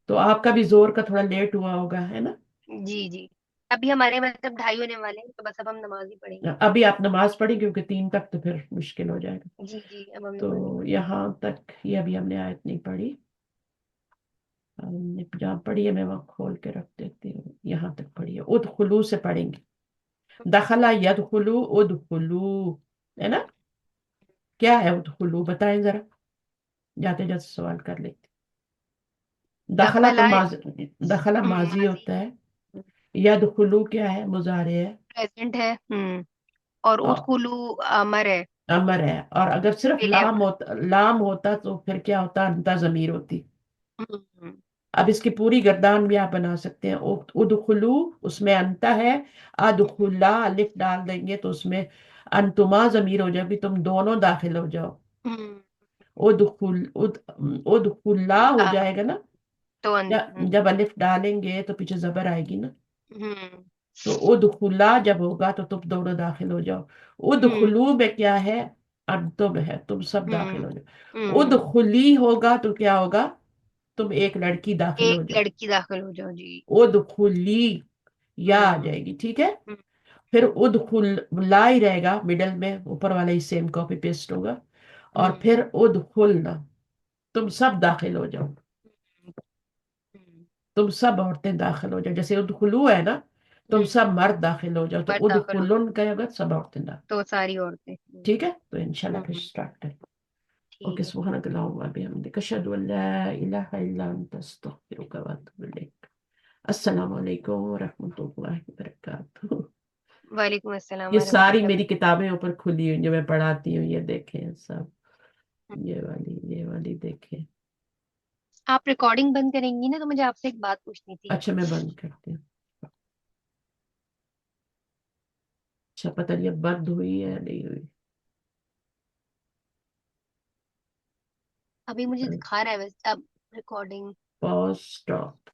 Speaker 1: تو آپ کا بھی زور کا تھوڑا لیٹ ہوا ہوگا ہے نا.
Speaker 2: جی جی. ابھی ہمارے مطلب 2:30 ہونے والے ہیں، تو بس اب ہم نماز ہی پڑھیں گے.
Speaker 1: ابھی آپ نماز پڑھیں کیونکہ 3 تک تو پھر مشکل ہو جائے گا.
Speaker 2: جی جی اب ہم
Speaker 1: تو
Speaker 2: نماز ہی
Speaker 1: یہاں تک یہ ابھی ہم نے آیت نہیں پڑھی، ہم نے جہاں پڑھی ہے میں وہاں کھول کے رکھ دیتی ہوں. یہاں تک پڑھی ہے، ادخلو سے پڑھیں گے. دخلا یدخلو ادخلو ہے نا. کیا ہے ادخلو بتائیں ذرا، جاتے جاتے سوال کر لیتے. دخلا تو دخلا ماضی ہوتا ہے. یدخلو کیا ہے، مضارع ہے.
Speaker 2: پریزنٹ ہے. اور ادخلو امر ہے،
Speaker 1: امر ہے. اور اگر صرف
Speaker 2: فعل امر.
Speaker 1: لام ہوتا تو پھر کیا ہوتا، انتا ضمیر ہوتی.
Speaker 2: ہم،
Speaker 1: اب اس کی پوری گردان بھی آپ بنا سکتے ہیں. ادخلو اس میں انتا ہے، ادخلا الف ڈال دیں گے تو اس میں انتما ضمیر ہو جائے، بھی تم دونوں داخل ہو جاؤ.
Speaker 2: ہم،
Speaker 1: ادخلا ہو جائے گا نا.
Speaker 2: تو
Speaker 1: جب الف ڈالیں گے تو پیچھے زبر آئے گی نا.
Speaker 2: ہم،
Speaker 1: تو ادخلا جب ہوگا تو تم دونوں داخل ہو جاؤ.
Speaker 2: ہم،
Speaker 1: ادخلو میں کیا ہے، انتم ہے، تم سب داخل ہو جاؤ.
Speaker 2: ہم،
Speaker 1: ادخلی ہوگا تو کیا ہوگا، تم ایک لڑکی داخل
Speaker 2: ایک
Speaker 1: ہو جاؤ.
Speaker 2: لڑکی داخل ہو جاؤ. جی.
Speaker 1: ادخلی یا آ
Speaker 2: ہم،
Speaker 1: جائے گی، ٹھیک ہے.
Speaker 2: ہم،
Speaker 1: پھر ادخل لا ہی رہے گا مڈل میں، اوپر والا ہی سیم کاپی پیسٹ ہوگا. اور
Speaker 2: ہم،
Speaker 1: پھر ادخلنا تم سب داخل ہو جاؤ،
Speaker 2: ہم،
Speaker 1: تم سب عورتیں داخل ہو جاؤ. جیسے ادخلو ہے نا، تم
Speaker 2: ہم،
Speaker 1: سب مرد داخل ہو جاؤ. تو
Speaker 2: مرد داخل ہو
Speaker 1: ادخلن کہے گا سب عورتیں داخل.
Speaker 2: تو ساری عورتیں.
Speaker 1: ٹھیک ہے. تو انشاءاللہ پھر
Speaker 2: ہم،
Speaker 1: سٹارٹ کریں. اوکے.
Speaker 2: ٹھیک ہے.
Speaker 1: سبحانک اللہم و بحمدک، اشہد ان لا الہ الا انت، استغفرک و اتوب الیک. السلام علیکم ورحمۃ اللہ وبرکاتہ.
Speaker 2: وعلیکم السلام
Speaker 1: یہ
Speaker 2: ورحمۃ
Speaker 1: ساری
Speaker 2: اللہ
Speaker 1: میری
Speaker 2: وبرکاتہ.
Speaker 1: کتابیں اوپر کھلی ہوئی جو میں پڑھاتی ہوں، یہ دیکھیں سب. یہ والی دیکھیں.
Speaker 2: آپ ریکارڈنگ بند کریں گی نا، تو مجھے آپ سے ایک بات پوچھنی تھی.
Speaker 1: اچھا میں بند کرتی ہوں. اچھا پتہ نہیں اب بند ہوئی ہے یا نہیں ہوئی.
Speaker 2: ابھی مجھے دکھا رہا ہے ویسے اب ریکارڈنگ.
Speaker 1: پاز اسٹاپ.